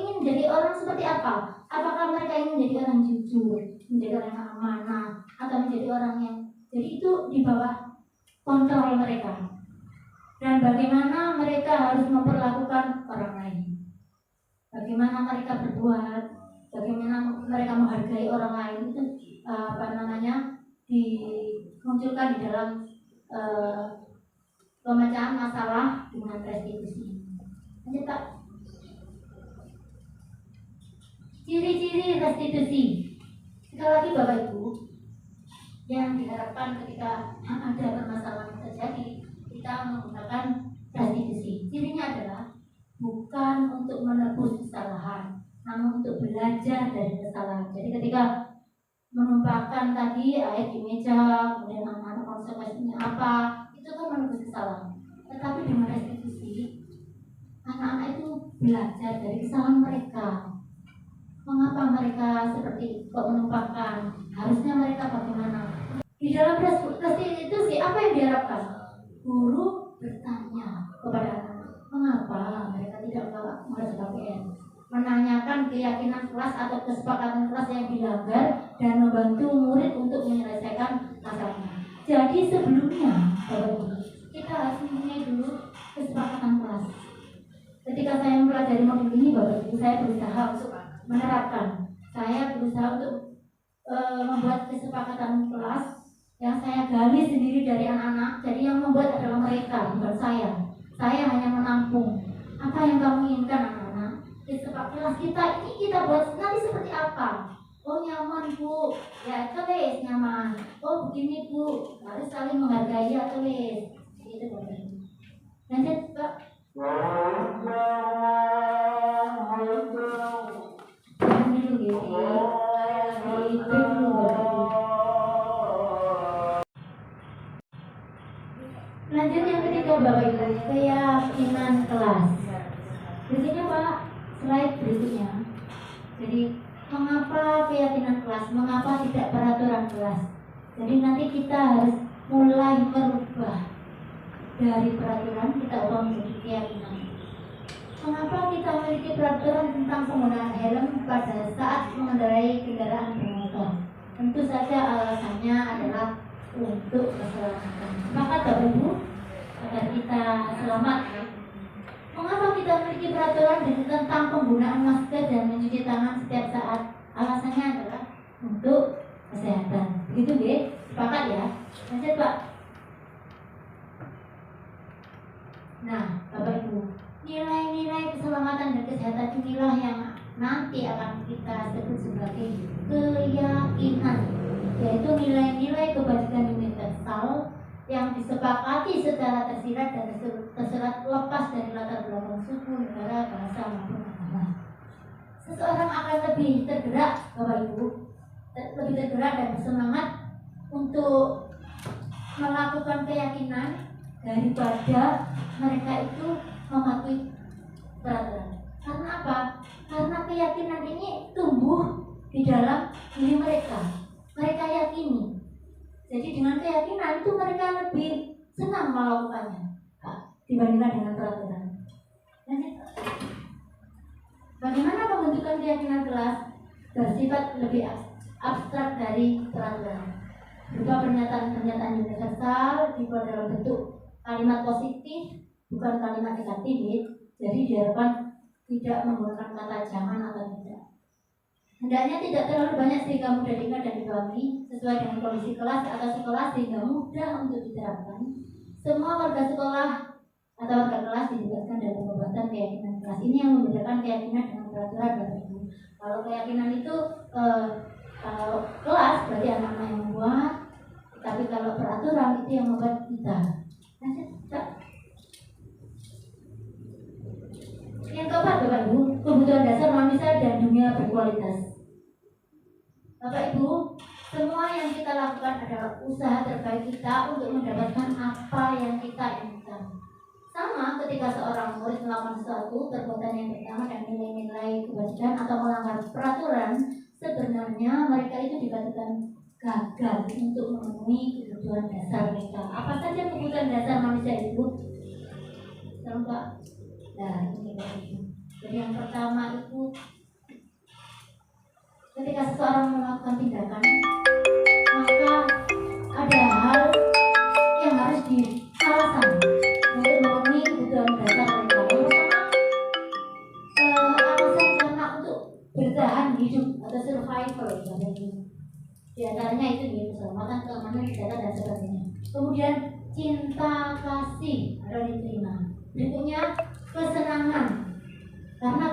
ingin menjadi orang seperti apa? Apakah mereka ingin menjadi orang jujur, menjadi orang yang amanah, atau menjadi orang yang jadi itu di bawah kontrol mereka. Dan bagaimana mereka harus memperlakukan orang lain, bagaimana mereka berbuat, bagaimana mereka menghargai orang lain itu dimunculkan di dalam pemecahan masalah dengan restitusi. Lanjut Pak. Ciri-ciri restitusi. Sekali lagi Bapak Ibu, yang diharapkan ketika ada permasalahan terjadi, kita menggunakan restitusi. Cirinya adalah bukan untuk menebus kesalahan, namun untuk belajar dari kesalahan. Jadi ketika menumpahkan tadi air di meja, kemudian anak-anak konsekuensinya apa, itu kan menebus kesalahan. Tetapi dengan restitusi, anak-anak itu belajar dari kesalahan mereka. Mengapa mereka seperti kok menumpahkan? Harusnya mereka bagaimana? Di dalam restitusi apa yang diharapkan? Guru bertanya kepada anak, mengapa mereka tidak mengerjakan PR? Menanyakan keyakinan kelas atau kesepakatan kelas yang dilanggar dan membantu murid untuk menyelesaikan masalahnya. Jadi sebelumnya, kita harus mempunyai dulu kesepakatan kelas. Ketika saya mempelajari modul ini, Bapak Ibu, saya berusaha untuk menerapkan. Saya berusaha untuk membuat kesepakatan kelas yang saya gali sendiri dari anak-anak. Jadi yang membuat adalah mereka, bukan saya. Saya hanya menampung. Apa yang kamu inginkan anak-anak? Kesepakatan kelas kita ini kita buat nanti seperti apa? Oh nyaman Bu, ya tulis nyaman. Oh begini Bu, harus saling menghargai ya tulis. Itu Bapak Ibu. Lanjut Pak. Lanjut yang ketiga Bapak Ibu, keyakinan kelas. Berikutnya Pak, slide berikutnya. Jadi mengapa keyakinan kelas, mengapa tidak peraturan kelas? Jadi nanti kita harus mulai merubah dari peraturan kita ubah menjadi keyakinan. Mengapa kita memiliki peraturan tentang penggunaan helm pada saat mengendarai kendaraan bermotor? Tentu saja alasannya adalah untuk keselamatan. Maka Bapak Ibu, agar kita selamat. Mengapa kita memiliki peraturan tentang penggunaan masker dan mencuci tangan setiap saat? Alasannya adalah untuk kesehatan. Begitu B? Sepakat ya? Lanjut Pak. Nah, Bapak Ibu, nilai-nilai keselamatan dan kesehatan inilah yang nanti akan kita sebut sebagai keyakinan, yaitu nilai-nilai kebajikan universal yang disepakati secara tersirat dan tersirat lepas dari latar belakang suku, negara, bahasa maupun agama. Seseorang akan lebih tergerak, Bapak Ibu, lebih tergerak dan bersemangat untuk melakukan keyakinan daripada mereka itu mematuhi peraturan. Karena apa? Karena keyakinan ini tumbuh di dalam diri mereka. Mereka yakini. Jadi dengan keyakinan itu mereka lebih senang melakukannya dibandingkan dengan peraturan. Bagaimana pembentukan keyakinan kelas bersifat lebih abstrak dari peraturan? Berupa pernyataan-pernyataan universal dibuat dalam bentuk kalimat positif, bukan kalimat negatif. Jadi diharapkan tidak menggunakan kata jangan atau tidak. Hendaknya tidak terlalu banyak sehingga mudah diingat dan dipahami, sesuai dengan kondisi kelas atau sekolah sehingga mudah untuk diterapkan. Semua warga sekolah atau warga kelas dilibatkan dalam pembuatan keyakinan kelas. Ini yang membedakan keyakinan dengan peraturan Bapak Ibu. Kalau keyakinan itu kalau kelas berarti anak-anak yang membuat, tapi kalau peraturan itu yang membuat kita. Yang keempat Bapak Ibu, kebutuhan dasar manusia dan dunia berkualitas. yang kita lakukan adalah usaha terbaik kita untuk mendapatkan apa yang kita inginkan. Sama ketika seorang murid melakukan sesuatu perbuatan yang pertama dan nilai-nilai kewajiban atau melanggar peraturan, sebenarnya mereka itu dikatakan gagal untuk memenuhi kebutuhan dasar mereka. Apa saja kebutuhan dasar manusia itu? Pak. Nah, ini itu. Jadi yang pertama itu ketika seseorang melakukan tindakan, maka ada hal yang harus dialasan untuk memenuhi kebutuhan dasar mereka. Yang pertama, alasan karena untuk bertahan hidup atau survival. Di antaranya itu nih, keselamatan, keamanan, kesehatan dan sebagainya. Kemudian cinta kasih harus diterima. Berikutnya kesenangan, karena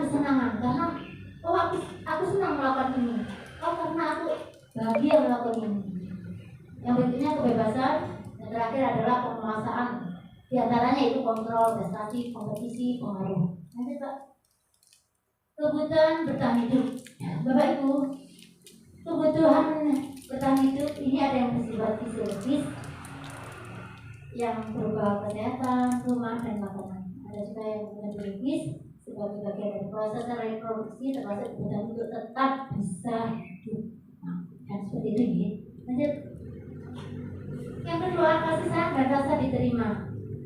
oh aku senang melakukan ini, oh karena aku bahagia melakukan ini. Yang berikutnya kebebasan, dan terakhir adalah penguasaan. Di antaranya itu kontrol, prestasi, kompetisi, pengaruh. Nanti Pak, kebutuhan bertahan hidup. Bapak Ibu, kebutuhan bertahan hidup ini ada yang bersifat fisiologis, yang berupa kesehatan, rumah, dan makanan. Ada juga yang kebutuhan biologis sebagai bagian dari proses reproduksi, termasuk kebutuhan untuk tetap bisa hidup. Dan seperti itu ya. Lanjut. Yang kedua, kasih sayang dan rasa diterima.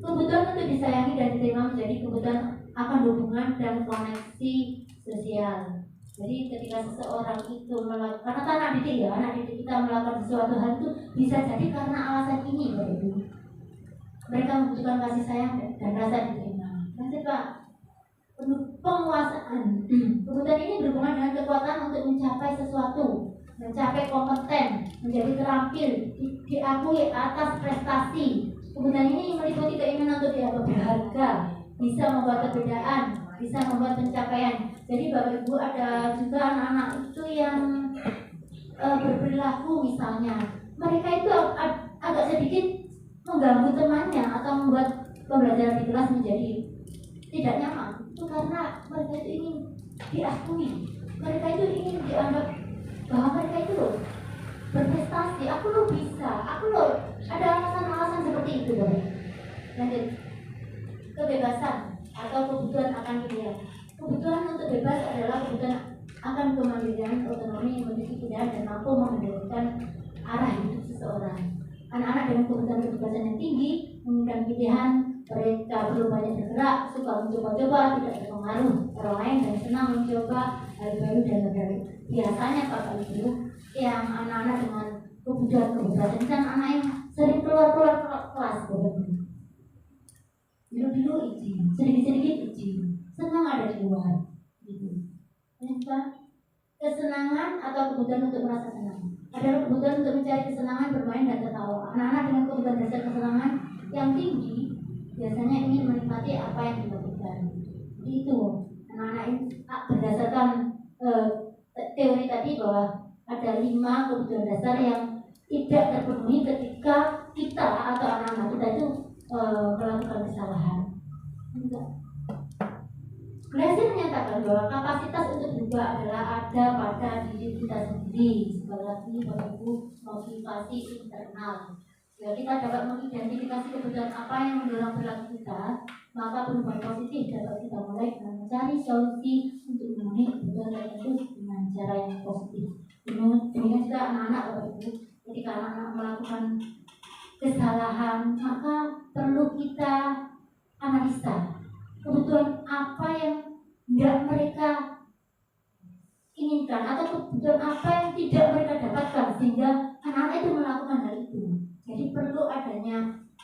Kebutuhan untuk disayangi dan diterima menjadi kebutuhan akan hubungan dan koneksi sosial. Jadi ketika seseorang itu melakukan, karena anak didik kita melakukan sesuatu hal itu bisa jadi karena alasan ini, Bapak Ibu. Mereka membutuhkan kasih sayang dan rasa diterima. Lanjut Pak. Penguasaan. Kebutuhan ini berhubungan dengan kekuatan untuk mencapai sesuatu, mencapai kompeten, menjadi terampil, diakui atas prestasi. Kebutuhan ini meliputi keinginan untuk dianggap berharga, bisa membuat perbedaan, bisa membuat pencapaian. Jadi Bapak Ibu, ada juga anak-anak itu yang berperilaku misalnya, mereka itu agak sedikit mengganggu temannya atau membuat pembelajaran di kelas menjadi tidak nyaman. Itu karena mereka itu ingin diakui, mereka itu ingin dianggap bahwa mereka itu loh berprestasi, aku loh bisa, aku loh ada alasan-alasan seperti itu Bapak. Lanjut, kebebasan atau kebutuhan akan pilihan. Kebutuhan untuk bebas adalah kebutuhan akan kemandirian, otonomi, memiliki pilihan dan mampu mengendalikan arah hidup seseorang. Anak-anak dengan kebutuhan kebebasan yang tinggi memiliki pilihan, mereka perlu banyak bergerak, suka mencoba-coba, tidak terpengaruh orang lain dan senang mencoba hal baru dan baru. Biasanya Bapak Ibu, yang anak-anak dengan kebutuhan kebebasan dan anak yang sering keluar kelas, dulu izin, sedikit-sedikit izin, senang ada di luar, gitu. Kesenangan atau kebutuhan untuk merasa senang adalah kebutuhan untuk mencari kesenangan, bermain dan tertawa. Anak-anak dengan kebutuhan dasar kesenangan yang tinggi biasanya ingin menikmati apa yang dilakukan. Itu anak-anak ini berdasarkan teori tadi bahwa ada 5 kebutuhan dasar yang tidak terpenuhi ketika kita atau anak-anak kita itu melakukan kesalahan. Glaser menyatakan bahwa kapasitas untuk berubah adalah ada pada diri kita sendiri. Sekali lagi Bapak Ibu, motivasi internal. Jika kita dapat mengidentifikasi kebutuhan apa yang mendorong perilaku kita, maka perubahan positif dapat kita mulai dengan mencari solusi untuk memenuhi kebutuhan tertentu dengan cara yang positif. Demikian juga anak-anak Bapak Ibu, ketika anak-anak melakukan kesalahan, maka perlu kita analisa kebutuhan apa yang tidak mereka inginkan atau kebutuhan apa yang tidak mereka dapatkan sehingga anak-anak itu melakukan hal itu. Jadi perlu adanya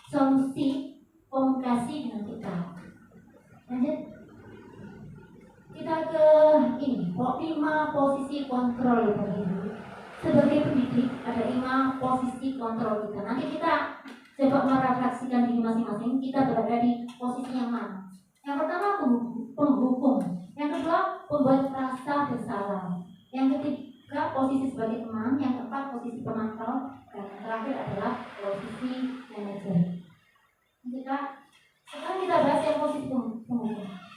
solusi komunikasi dengan kita. Lanjut, kita ke ini, 5 posisi kontrol. Sebagai pendidik ada 5 posisi kontrol kita. Nanti kita coba merefleksikan diri masing-masing, kita berada di posisi yang mana. Yang pertama penghukum, yang kedua pembuat rasa bersalah, yang ketiga posisi sebagai teman, yang keempat posisi pemantau, dan yang terakhir adalah posisi manajer. Sekarang kita bahas yang posisi penghukum.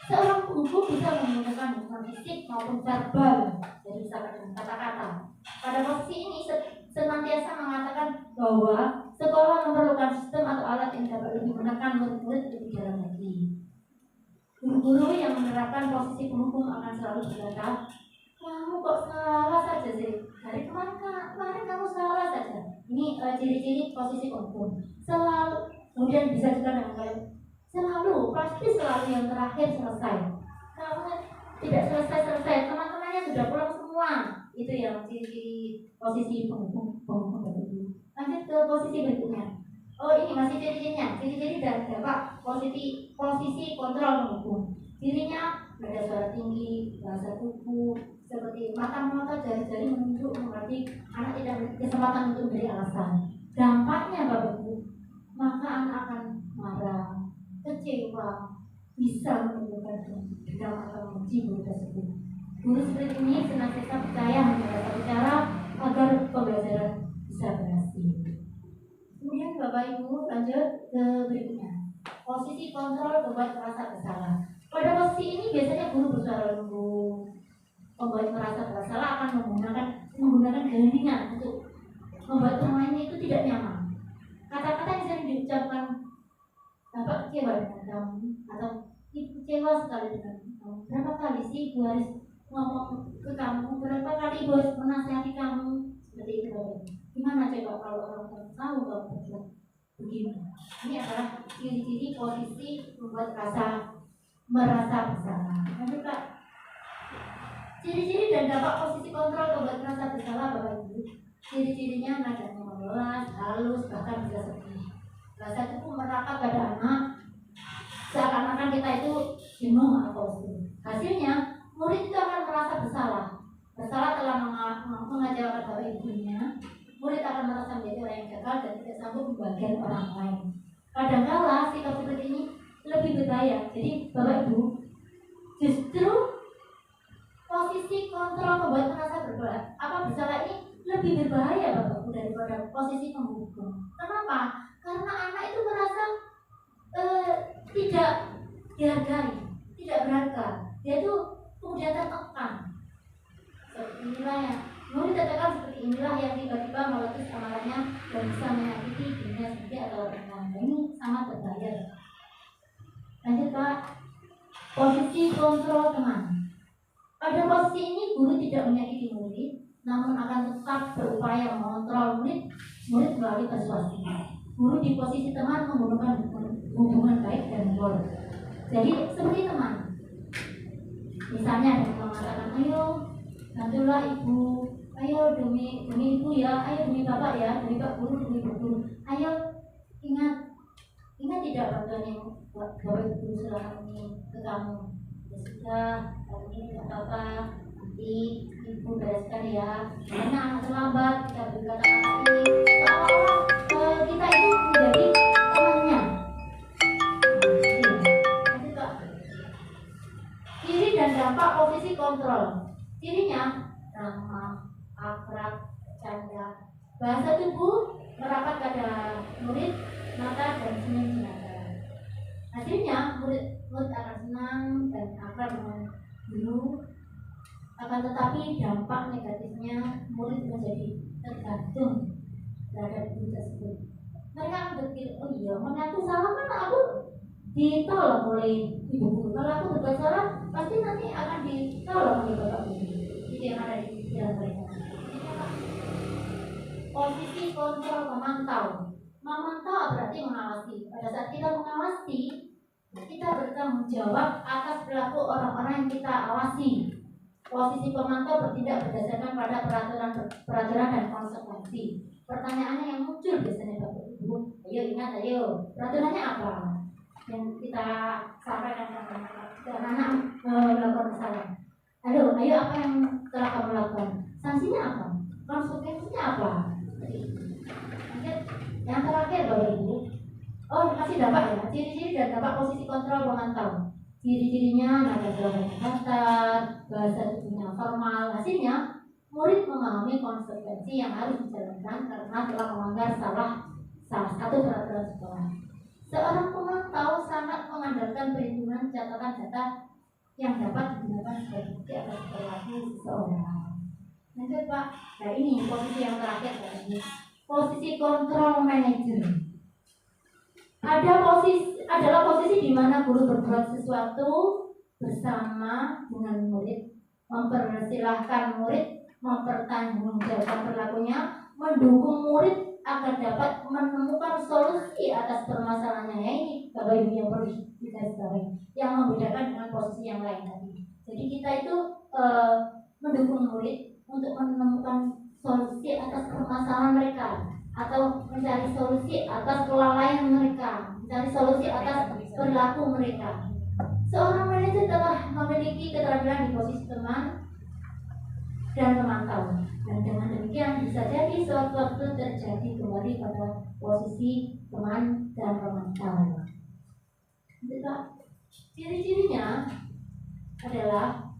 Seorang penghukum bisa menggunakan hukuman fisik maupun verbal, jadi bisa dengan kata-kata. Pada posisi ini senantiasa mengatakan bahwa sekolah memerlukan sistem atau alat yang dapat lebih menekan murid-murid lebih dalam lagi. Guru-guru yang menerapkan posisi penghukum akan selalu berkata, kamu kok salah saja sih? Dari kemarin kamu salah saja. Ini ciri-ciri posisi penghukum. Selalu, kemudian bisa juga dengan kalian selalu, pasti selalu yang terakhir selesai. Kamu tidak selesai, teman-temannya sudah pulang semua. Itu yang ciri-ciri posisi penghukum itu. Lanjut ke posisi berikutnya. Oh, ini masih ciri-cirinya. Ciri-ciri dan dampak posisi kontrol penghukum. Cirinya ada suara tinggi, bahasa tubuh, seperti mata melotot, jari-jari menunjuk, berarti anak tidak memiliki kesempatan untuk memberi alasan. Dampaknya Bapak Ibu, maka anak akan marah, kecewa, bisa menimbulkan dendam atau membenci guru tersebut. Guru seperti ini senantiasa percaya hanya satu cara agar pembelajaran bisa berhasil. Kemudian Bapak Ibu lanjut ke berikutnya. Posisi kontrol membuat merasa bersalah. Pada posisi ini biasanya guru bersuara lembut, membuat merasa bersalah akan menggunakan keheningan untuk membuat orang lain itu tidak nyaman. Kata-kata yang sering diucapkan, Bapak kecewa dengan kamu, atau Ibu kecewa sekali dengan kamu. Berapa kali sih Ibu harus ngomong ke kamu? Berapa kali Ibu harus menasihati kamu? Seperti itu Bapak. Gimana coba kalau orang tua tahu kamu berbuat begini? Ini adalah ciri-ciri posisi membuat merasa bersalah. Lanjut Pak. Ciri-ciri dan dampak posisi kontrol membuat merasa bersalah Bapak Ibu. Ciri-cirinya nadanya memelas, halus, bahkan bisa sedih. Rasa itu merapat pada anak, seakan-akan kita itu jenuh atau sedih. Hasilnya, murid itu akan merasa bersalah. Bersalah telah mengecewakan bapak ibunya. Murid akan merasa menjadi orang yang gagal dan tidak sanggup membagian orang lain. Kadang-kala sikap seperti ini lebih berbahaya. Jadi Bapak Ibu, justru posisi kontrol membuat merasa bersalah ini lebih berbahaya Bapak Ibu daripada posisi penghukum. Kenapa? Karena anak itu merasa tidak dihargai, tidak berharga. Dia itu kemudian tertekan. Seperti inilah ya. Murid tertekan seperti inilah yang tiba-tiba meletus amarahnya dan bisa menyakiti dirinya sendiri atau orang lain. Ini sangat berbahaya. Lanjut Pak. Posisi kontrol teman. Pada posisi ini guru tidak menyakiti murid, namun akan tetap berupaya mengontrol murid melalui persuasi. Guru di posisi teman menggunakan hubungan baik dan boleh. Jadi seperti teman. Misalnya ada yang mengatakan, ayo bantulah ibu, ayo demi ibu ya, ayo demi bapak ya, demi pak guru, demi ibu guru. Ayo ingat tidak bantuan yang bapak ibu guru selama ini ke kamu. Ya sudah, hari ini tidak apa-apa, nanti ibu bereskan ya. Karena anak terlambat kita beri kata-kata ini, seolah-olah kita itu menjadi temannya. Ciri dan dampak posisi kontrol. Cirinya ramah, akrab, canda, bahasa tubuh merapat pada murid, mata dan senyum senada. Hasilnya murid akan senang dan akrab dengan guru. Akan tetapi dampak negatifnya murid menjadi tergantung terhadap guru tersebut. Mereka akan berpikir, oh iya, mana aku salah kan aku ditolong oleh ibu guru. Kalau aku berbuat salah, pasti nanti akan ditolong oleh bapak guru. Itu yang ada di dalam mereka. Posisi kontrol memantau. Memantau berarti mengawasi. Pada saat kita mengawasi, kita bertanggung jawab atas perilaku orang-orang yang kita awasi. Posisi pemantau bertindak berdasarkan pada peraturan dan konsekuensi. Pertanyaannya yang muncul biasanya bapak ibu, ayo ingat ayo, peraturannya apa? Yang kita sampaikan ke anak melakukan kesalahan. Ayo apa yang telah kamu lakukan? Sanksinya apa? Konsekuensinya apa? Yang terakhir Bapak Ibu, kasih dampak ya. Ciri-ciri dan dampak posisi kontrol pemantau. Ciri-cirinya nada suara kasar, bahasa tubuhnya formal. Hasilnya murid memahami konsekuensi yang harus dijalankan karena telah melanggar salah satu peraturan sekolah. Seorang pemantau sangat mengandalkan perlindungan catatan data yang dapat digunakan sebagai bukti atas perilaku seseorang. Lanjut Pak. Nah ini posisi yang terakhir Pak. Posisi kontrol manager. Adalah posisi di mana guru berbuat sesuatu bersama dengan murid, mempersilahkan murid mempertanggungjawabkan perilakunya, mendukung murid agar dapat menemukan solusi atas permasalahannya. Ya, ini Bapak Ibu yang perlu digarisbawahi, yang membedakan dengan posisi yang lain tadi. Jadi kita itu mendukung murid untuk menemukan solusi atas permasalahan mereka, atau mencari solusi atas kelalaian mereka, mencari solusi atas perilaku mereka. Seorang manajer telah memiliki keterampilan di posisi teman dan pemantau, dan dengan demikian bisa jadi sewaktu-waktu terjadi kembali pada posisi teman dan pemantau. Ciri-cirinya adalah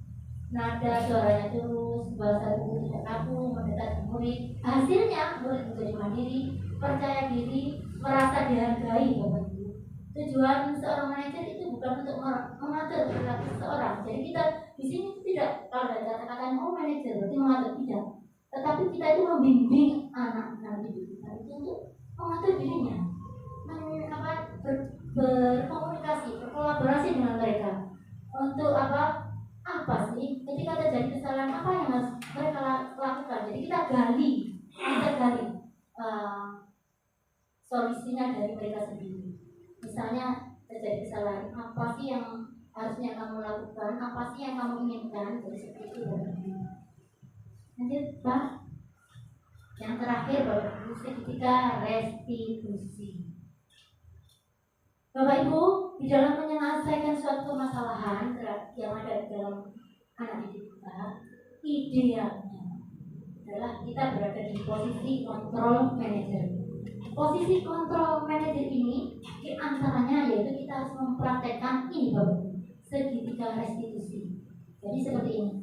nada suaranya tulus, bahasa tubuh tidak kaku, mendekati murid. Hasilnya murid menjadi mandiri, percaya diri, merasa dihargai. Bapak Ibu. Tujuan seorang manajer itu bukan untuk mengatur perilaku seseorang. Jadi kita di sini tidak, kalau ada kata-kata manajer berarti mengatur, tidak. Tetapi kita itu membimbing anak-anak didik kita itu untuk mengatur dirinya, berkomunikasi, berkolaborasi dengan mereka. Untuk apa sih ketika terjadi kesalahan, apa yang harus mereka lakukan. Jadi kita gali solusinya dari mereka sendiri. Misalnya terjadi kesalahan, apa sih yang harusnya kamu lakukan, apa sih yang kamu inginkan, jadi seperti itu. Lanjut Pak. Yang terakhir Bapak Ibu, ketika restitusi. Bapak Ibu, di dalam menyelesaikan suatu permasalahan yang ada di dalam anak didik kita, idealnya adalah kita berada di posisi kontrol manager. Posisi kontrol manager ini diantaranya yaitu kita harus mempraktekkan ini Bapak Ibu, segitiga restitusi. Jadi seperti ini.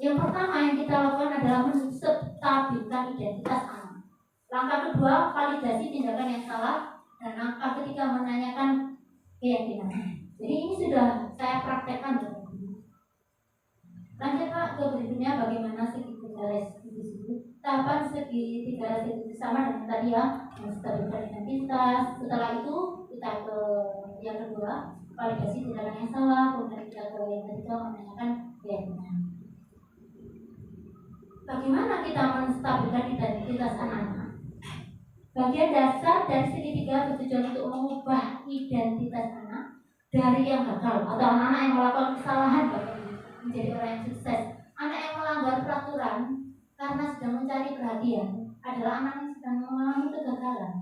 Yang pertama yang kita lakukan adalah menstabilkan identitas anak. Langkah kedua, validasi tindakan yang salah. Dan langkah ketiga, menanyakan keyakinan. Jadi ini sudah saya praktekkan. Lanjut Pak ke berikutnya, bagaimana segitiga restitusi. Tahapan segitiga restitusi sama dengan tadi ya, menstabilkan identitas. Setelah itu kita ke yang kedua, validasi tindakan yang salah. Kemudian kita ke yang ketiga, menanyakan keyakinan. Bagaimana kita menstabilkan identitas anak-anak? Bagian dasar dari segitiga bertujuan untuk mengubah identitas anak dari yang gagal atau anak-anak yang melakukan kesalahan menjadi orang yang sukses. Anak yang melanggar peraturan karena sedang mencari perhatian adalah anak yang sedang mengalami kegagalan.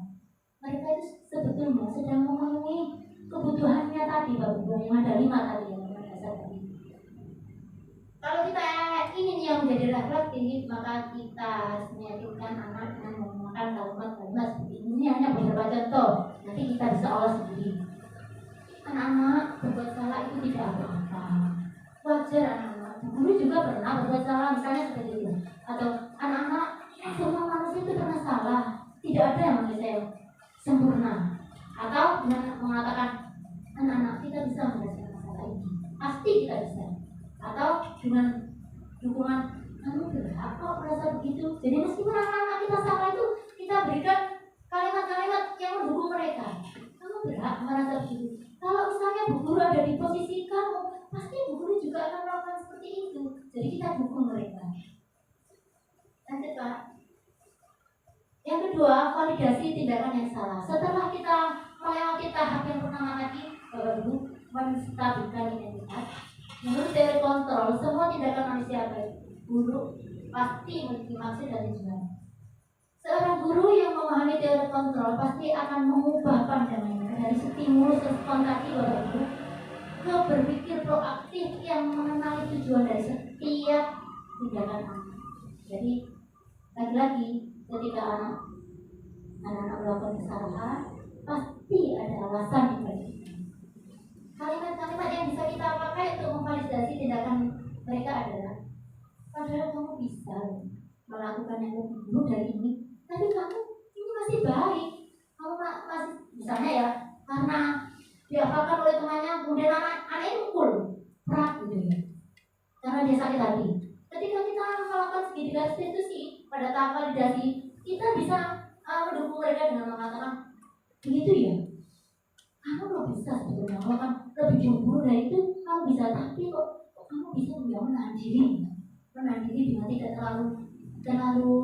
Mereka itu sebetulnya sedang memenuhi kebutuhannya tadi, Bapak Ibu, yang ada 5 tadi yang dasar tadi. Kalau kita ingin yang menjadi reflektif, maka kita harus meyakinkan anak dengan menggunakan kalimat-kalimat seperti ini. Ini hanya beberapa contoh, nanti kita bisa olah sendiri. Anak-anak berbuat salah itu tidak apa-apa, wajar anak-anak. Guru juga pernah berbuat salah, misalnya seperti itu. Atau anak-anak, semua manusia itu pernah salah, tidak ada yang manusia yang sempurna. Atau dengan mengatakan anak-anak, kita bisa menyelesaikan masalah ini, pasti kita bisa. Atau dengan dukungan, kamu berhak kok merasa begitu. Jadi meskipun anak-anak kita salah itu, kita berikan kalimat-kalimat yang mendukung mereka. Kamu berhak merasa begitu. Kalau misalnya Bu Guru ada di posisi kamu, pasti Bu Guru juga akan melakukan seperti itu. Jadi kita dukung mereka. Lanjut Pak. Yang kedua, validasi tindakan yang salah. Setelah kita melewati tahap yang pertama tadi, Bapak Ibu, menstabilkan identitas. Menurut teori kontrol, semua tindakan manusia baik buruk pasti memiliki maksud dan tujuan. Seorang guru yang memahami teori kontrol pasti akan mengubah pandangannya dari stimulus respon tadi Bapak Ibu ke berpikir proaktif yang mengenali tujuan dari setiap tindakan anak. Jadi lagi-lagi ketika anak-anak melakukan kesalahan, pasti ada alasan di balik. Kalimat-kalimat yang bisa kita pakai untuk memvalidasi tindakan mereka adalah, padahal kamu bisa melakukan yang lebih buruk dari ini, tapi kamu ini masih baik. Kamu masih, misalnya ya, karena diapakan oleh temannya, kemudian anak ini mukul, berat gitu ya, karena dia sakit hati. Ketika kita melakukan studi restitusi pada tahap validasi, kita bisa mendukung mereka dengan mengatakan, begitu ya, kamu lo bisa sebetulnya melakukan lebih jauh dari itu, kamu bisa, tapi kok kamu bisa menahan diri dengan tidak terlalu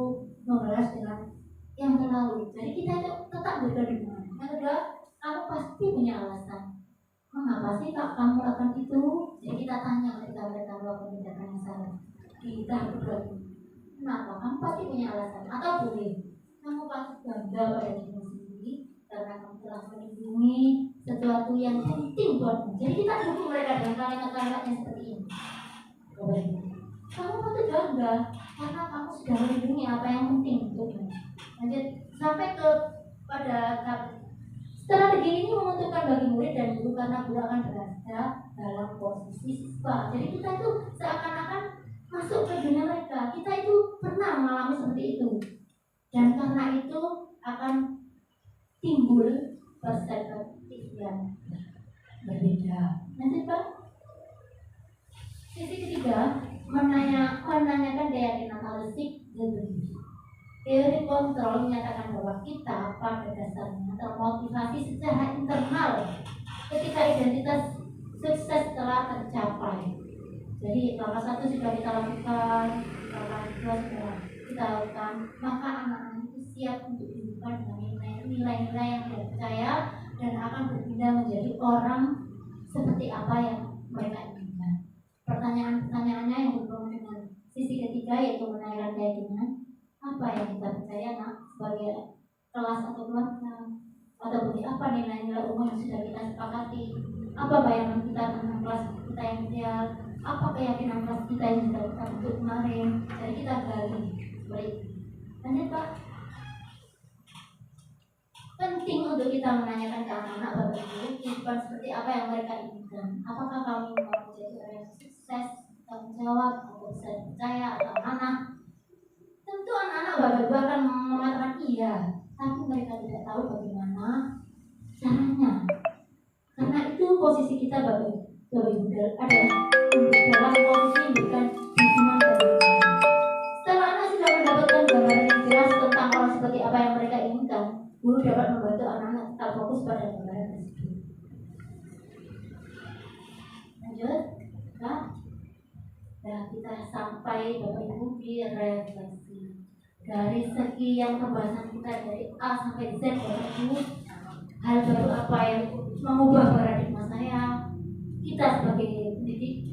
membalas dengan yang terlalu. Jadi kita itu tetap berkedudukan. Yang kedua, kamu pasti punya alasan. Mengapa sih Kak kamu lakukan itu? Jadi kita tanya ketika mereka melakukan tindakan yang salah. Kita berdua, kenapa? Kamu pasti punya alasan. Atau boleh, kamu pasti bangga pada dirimu sendiri karena kamu telah melindungi sesuatu yang penting buatmu. Jadi kita dukung mereka dengan kalimat-kalimat yang seperti ini. Kamu patut bangga karena kamu sudah melindungi apa yang penting untukmu. Lanjut sampai ke pada strategi ini menguntungkan bagi murid dan guru karena guru akan berada dalam posisi siswa. Jadi kita itu seakan-akan masuk ke dunia mereka. Kita itu pernah mengalami seperti itu. Dan karena itu akan timbul perspektif yang berbeda. Lanjut Pak. Sisi ketiga, menanyakan keyakinan holistik dan berdiri. Teori kontrol menyatakan bahwa kita pada dasarnya termotivasi secara internal ketika identitas sukses telah tercapai. Jadi langkah 1 sudah kita lakukan, langkah 2 sudah kita lakukan, maka anak-anak itu siap untuk dihidupkan dengan nilai-nilai yang tidak percaya dan akan berpindah menjadi orang seperti apa yang mereka inginkan. Pertanyaan-pertanyaannya yang berhubungan dengan sisi ketiga yaitu menanyakan keyakinan. Apa yang kita percaya sebagai kelas atau keluarga, atau apa nilai-nilai umum yang sudah kita sepakati, apa bayangan kita tentang kelas kita yang ideal, apa keyakinan kelas kita yang sudah kita bentuk kemarin. Jadi kita gali seperti itu. Lanjut Pak. Penting untuk kita menanyakan ke anak-anak Bapak Ibu kehidupan seperti apa yang mereka inginkan. Apakah kamu mau menjadi orang yang sukses, tanggung jawab, atau bisa percaya atau amanah? Tentu anak-anak Bapak Ibu akan mengatakan iya, tapi mereka tidak tahu bagaimana caranya. Karena itu posisi kita Bapak Ibu adalah dalam posisi memberikan dukungan dan dukungan. Setelah anak sudah mendapatkan gambaran yang jelas tentang orang seperti apa yang mereka inginkan, guru dapat membantu anak-anak tetap fokus pada gambaran tersebut. Lanjut, nah, kita sampai Bapak Ibu di refleksi. Dari sekian pembahasan kita dari A sampai Z, Bapak Ibu, hal baru apa yang mengubah paradigma saya, kita sebagai pendidik,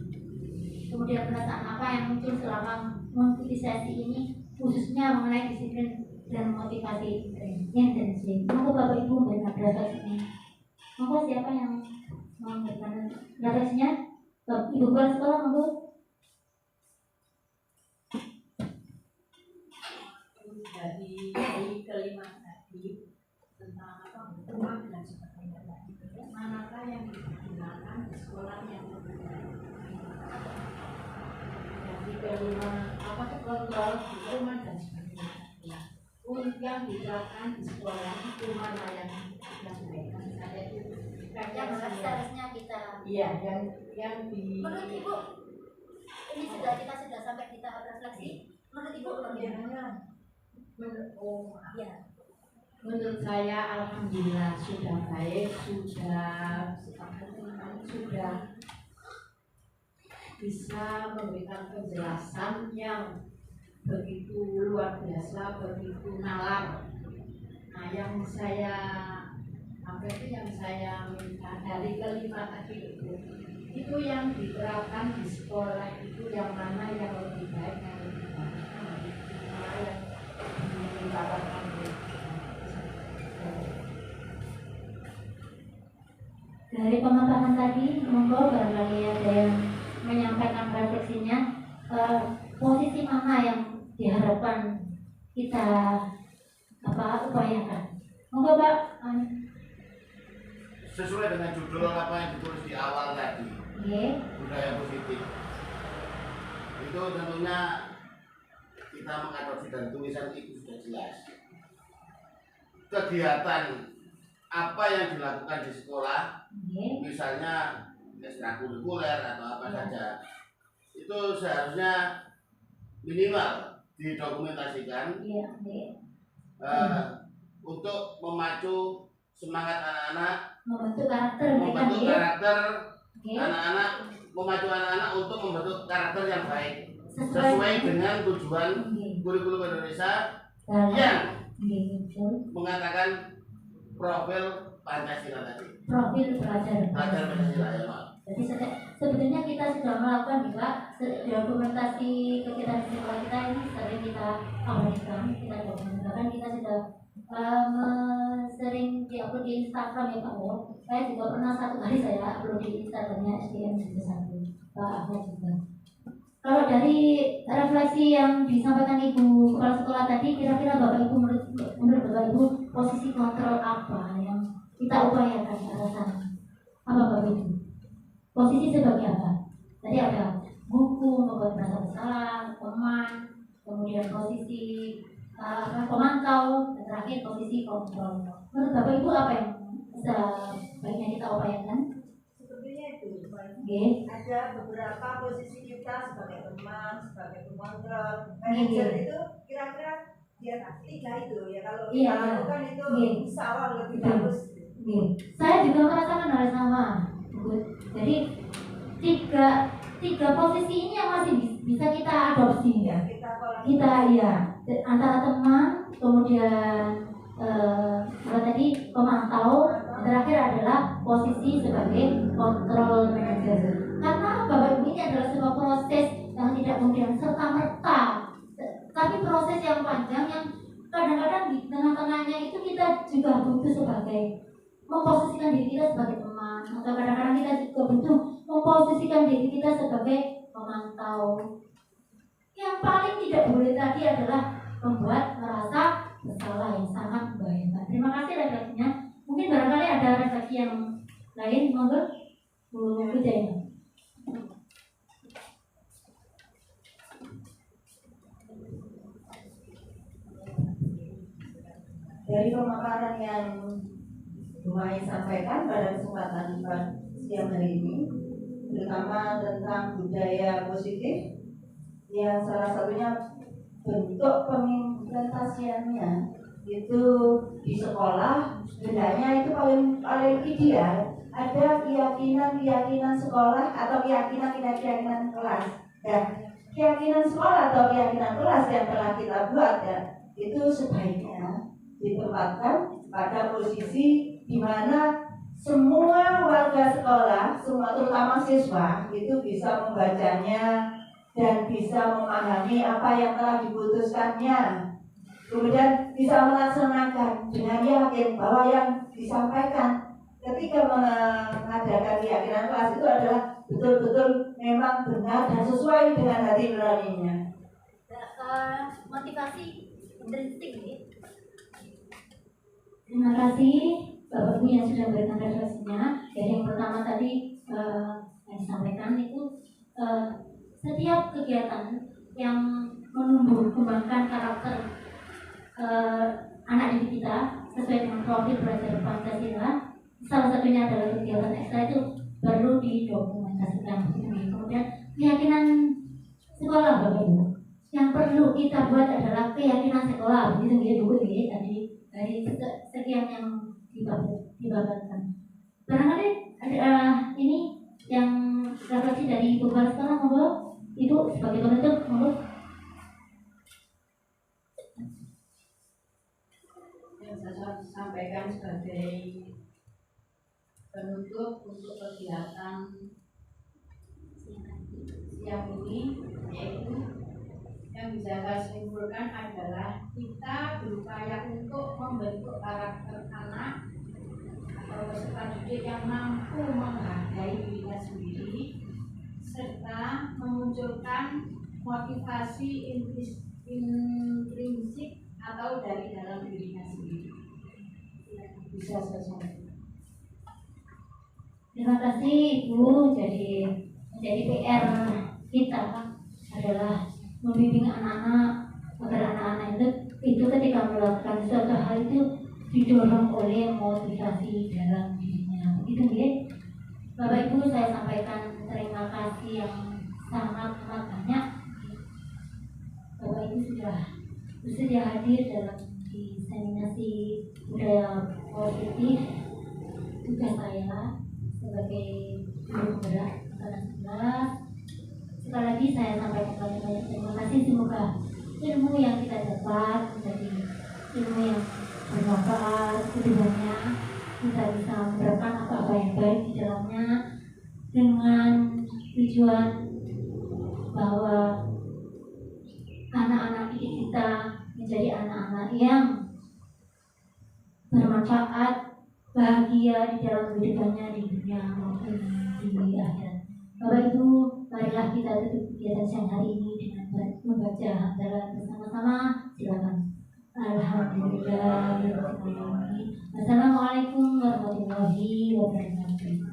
kemudian perasaan apa yang muncul selama mengikuti sesi ini, khususnya mengenai disiplin dan motivasi intensif. Monggo Bapak Ibu memberikan refleksinya. Monggo siapa yang mau memberikan refleksinya? Ibu kepala sekolah, monggo. Dari kelima tadi tentang rumah dan sebagainya, manakah yang digunakan di sekolah yang jadi kelima apa kontrol di rumah dan sebagainya. Untuk yang diterapkan di sekolah itu mana yang kita sampaikan saya itu Yang seharusnya kita. iya yang di Menurut Ibu, ini kita sudah sampai di tahap refleksi. Menurut Ibu bagaimana? Menurut saya alhamdulillah sudah baik, sudah bisa memberikan penjelasan yang begitu luar biasa, begitu nalar. Nah, yang saya minta dari kelima tadi itu yang diterapkan di sekolah itu yang mana yang lebih baik, yang lebih baik, yang dari pemaparan tadi, monggo barangkali ada yang menyampaikan refleksinya, posisi mana yang diharapkan kita upayakan. Monggo Pak. Sesuai dengan judul apa yang ditulis di awal tadi, budaya positif. Itu tentunya kita mengadopsi dari tulisan itu sudah jelas. Kegiatan apa yang dilakukan di sekolah, misalnya ekstrakurikuler atau apa saja, itu seharusnya minimal didokumentasikan Iya, untuk memacu semangat anak-anak, membentuk karakter mereka membentuk nggih. karakter Nggih. anak-anak, memacu anak-anak untuk membentuk karakter yang baik Sesuai sesuai dengan tujuan nggih. kurikulum Indonesia Dan yang nggih, betul. mengatakan profil Pancasila tadi. Profil pelajar. Pelajar Pancasila ya, Pak. Jadi sebetulnya kita sudah melakukan juga dokumentasi kegiatan di sekolah kita ini sering kita abadikan, kita dokumentasikan, kita sudah sering diupload di Instagram ya Pak Wo. Saya juga pernah satu kali saya upload di Instagramnya SDM 1 Pak Ahmad juga. Kalau dari refleksi yang disampaikan Ibu Kepala Sekolah tadi, kira-kira Bapak Ibu menurut Bapak Ibu posisi kontrol apa yang kita upayakan ke arah sana? Apa Bapak Ibu? Posisi sebagai apa? Tadi ada buku, membuat merasa bersalah, teman, kemudian posisi pemantau, dan terakhir posisi kontrol. Menurut Bapak Ibu apa yang sebaiknya kita upayakan? Sepertinya itu, Oke. ada beberapa posisi kita sebagai teman, sebagai pengontrol, Iya. manajer itu kira-kira di atas 3 itu ya kalau Iya, kita lakukan itu iya. insya Allah lebih Iya. bagus. Oke. Saya juga merasakan hal yang sama. Jadi tiga posisi ini yang masih bisa kita adopsi ya. Kita ya antara teman, kemudian apa tadi pemantau, terakhir adalah posisi sebagai control manager. Karena Bapak Ibu ini adalah sebuah proses yang tidak kemudian serta merta, tapi proses yang panjang yang kadang-kadang di tengah-tengahnya itu kita juga butuh sebagai memposisikan diri kita sebagai teman, atau kadang-kadang kita juga butuh memposisikan diri kita sebagai pemantau. Yang paling tidak boleh tadi adalah membuat merasa bersalah yang sangat membahayakan. Terima kasih refleksinya. Mungkin barangkali ada refleksi yang lain, monggo Bu Jaina. Dari pemaparan yang Dumai sampaikan pada kesempatan siang hari ini, terutama tentang budaya positif, yang salah satunya bentuk pengimplementasiannya itu di sekolah, sebenarnya itu paling ideal ada keyakinan sekolah atau keyakinan kelas. Dan keyakinan sekolah atau keyakinan kelas yang telah kita buat ya, itu sebaiknya ditempatkan pada posisi di mana semua warga sekolah, semua terutama siswa itu bisa membacanya dan bisa memahami apa yang telah diputuskannya, kemudian bisa melaksanakan dengan yakin bahwa yang disampaikan ketika mengadakan keyakinan kelas itu adalah betul-betul memang benar dan sesuai dengan hati nuraninya. Motivasi intrinsik ini. Terima kasih Bapak Ibu yang sudah memberikan refleksinya. Jadi yang pertama tadi yang disampaikan itu setiap kegiatan yang menumbuh kembangkan karakter anak didik kita sesuai dengan profil belajar Pancasila, salah satunya adalah kegiatan ekstra itu perlu didokumentasikan. Kemudian keyakinan sekolah Bapak Ibu yang perlu kita buat adalah keyakinan sekolah. Begitu dulu tadi dari sekian yang dibabarkan. Barangkali ini yang refleksi dari Ibu Kepala Sekolah, monggo Ibu sebagai penutup, monggo. Yang saya sampaikan sebagai penutup untuk kegiatan siang ini yaitu yang bisa saya simpulkan adalah kita berupaya untuk membentuk karakter anak atau peserta didik yang mampu menghargai dirinya sendiri serta memunculkan motivasi intrinsik atau dari dalam dirinya sendiri. Bisa saya sampaikan. Terima kasih Ibu. Jadi PR kita adalah membimbing anak-anak agar anak-anak itu ketika melakukan suatu hal itu didorong oleh motivasi dalam dirinya. Begitu ya, Bapak Ibu, saya sampaikan terima kasih yang sangat banyak bersedia hadir dalam diseminasi budaya positif. Tugas saya sebagai guru penggerak angkatan 11. Sekali lagi saya sampaikan banyak terima kasih. Semoga ilmu yang kita dapat menjadi ilmu yang bermanfaat. Kedepannya kita bisa menerapkan apa-apa yang baik di dalamnya dengan tujuan bahwa anak-anak didik kita menjadi anak-anak yang bermanfaat, bahagia di dalam kehidupannya di dunia maupun di akhirat. Bapak Ibu, marilah kita tutup kegiatan siang hari ini dengan membaca hamdalah bersama-sama. Silakan. Alhamdulillah. Wassalamualaikum warahmatullahi wabarakatuh.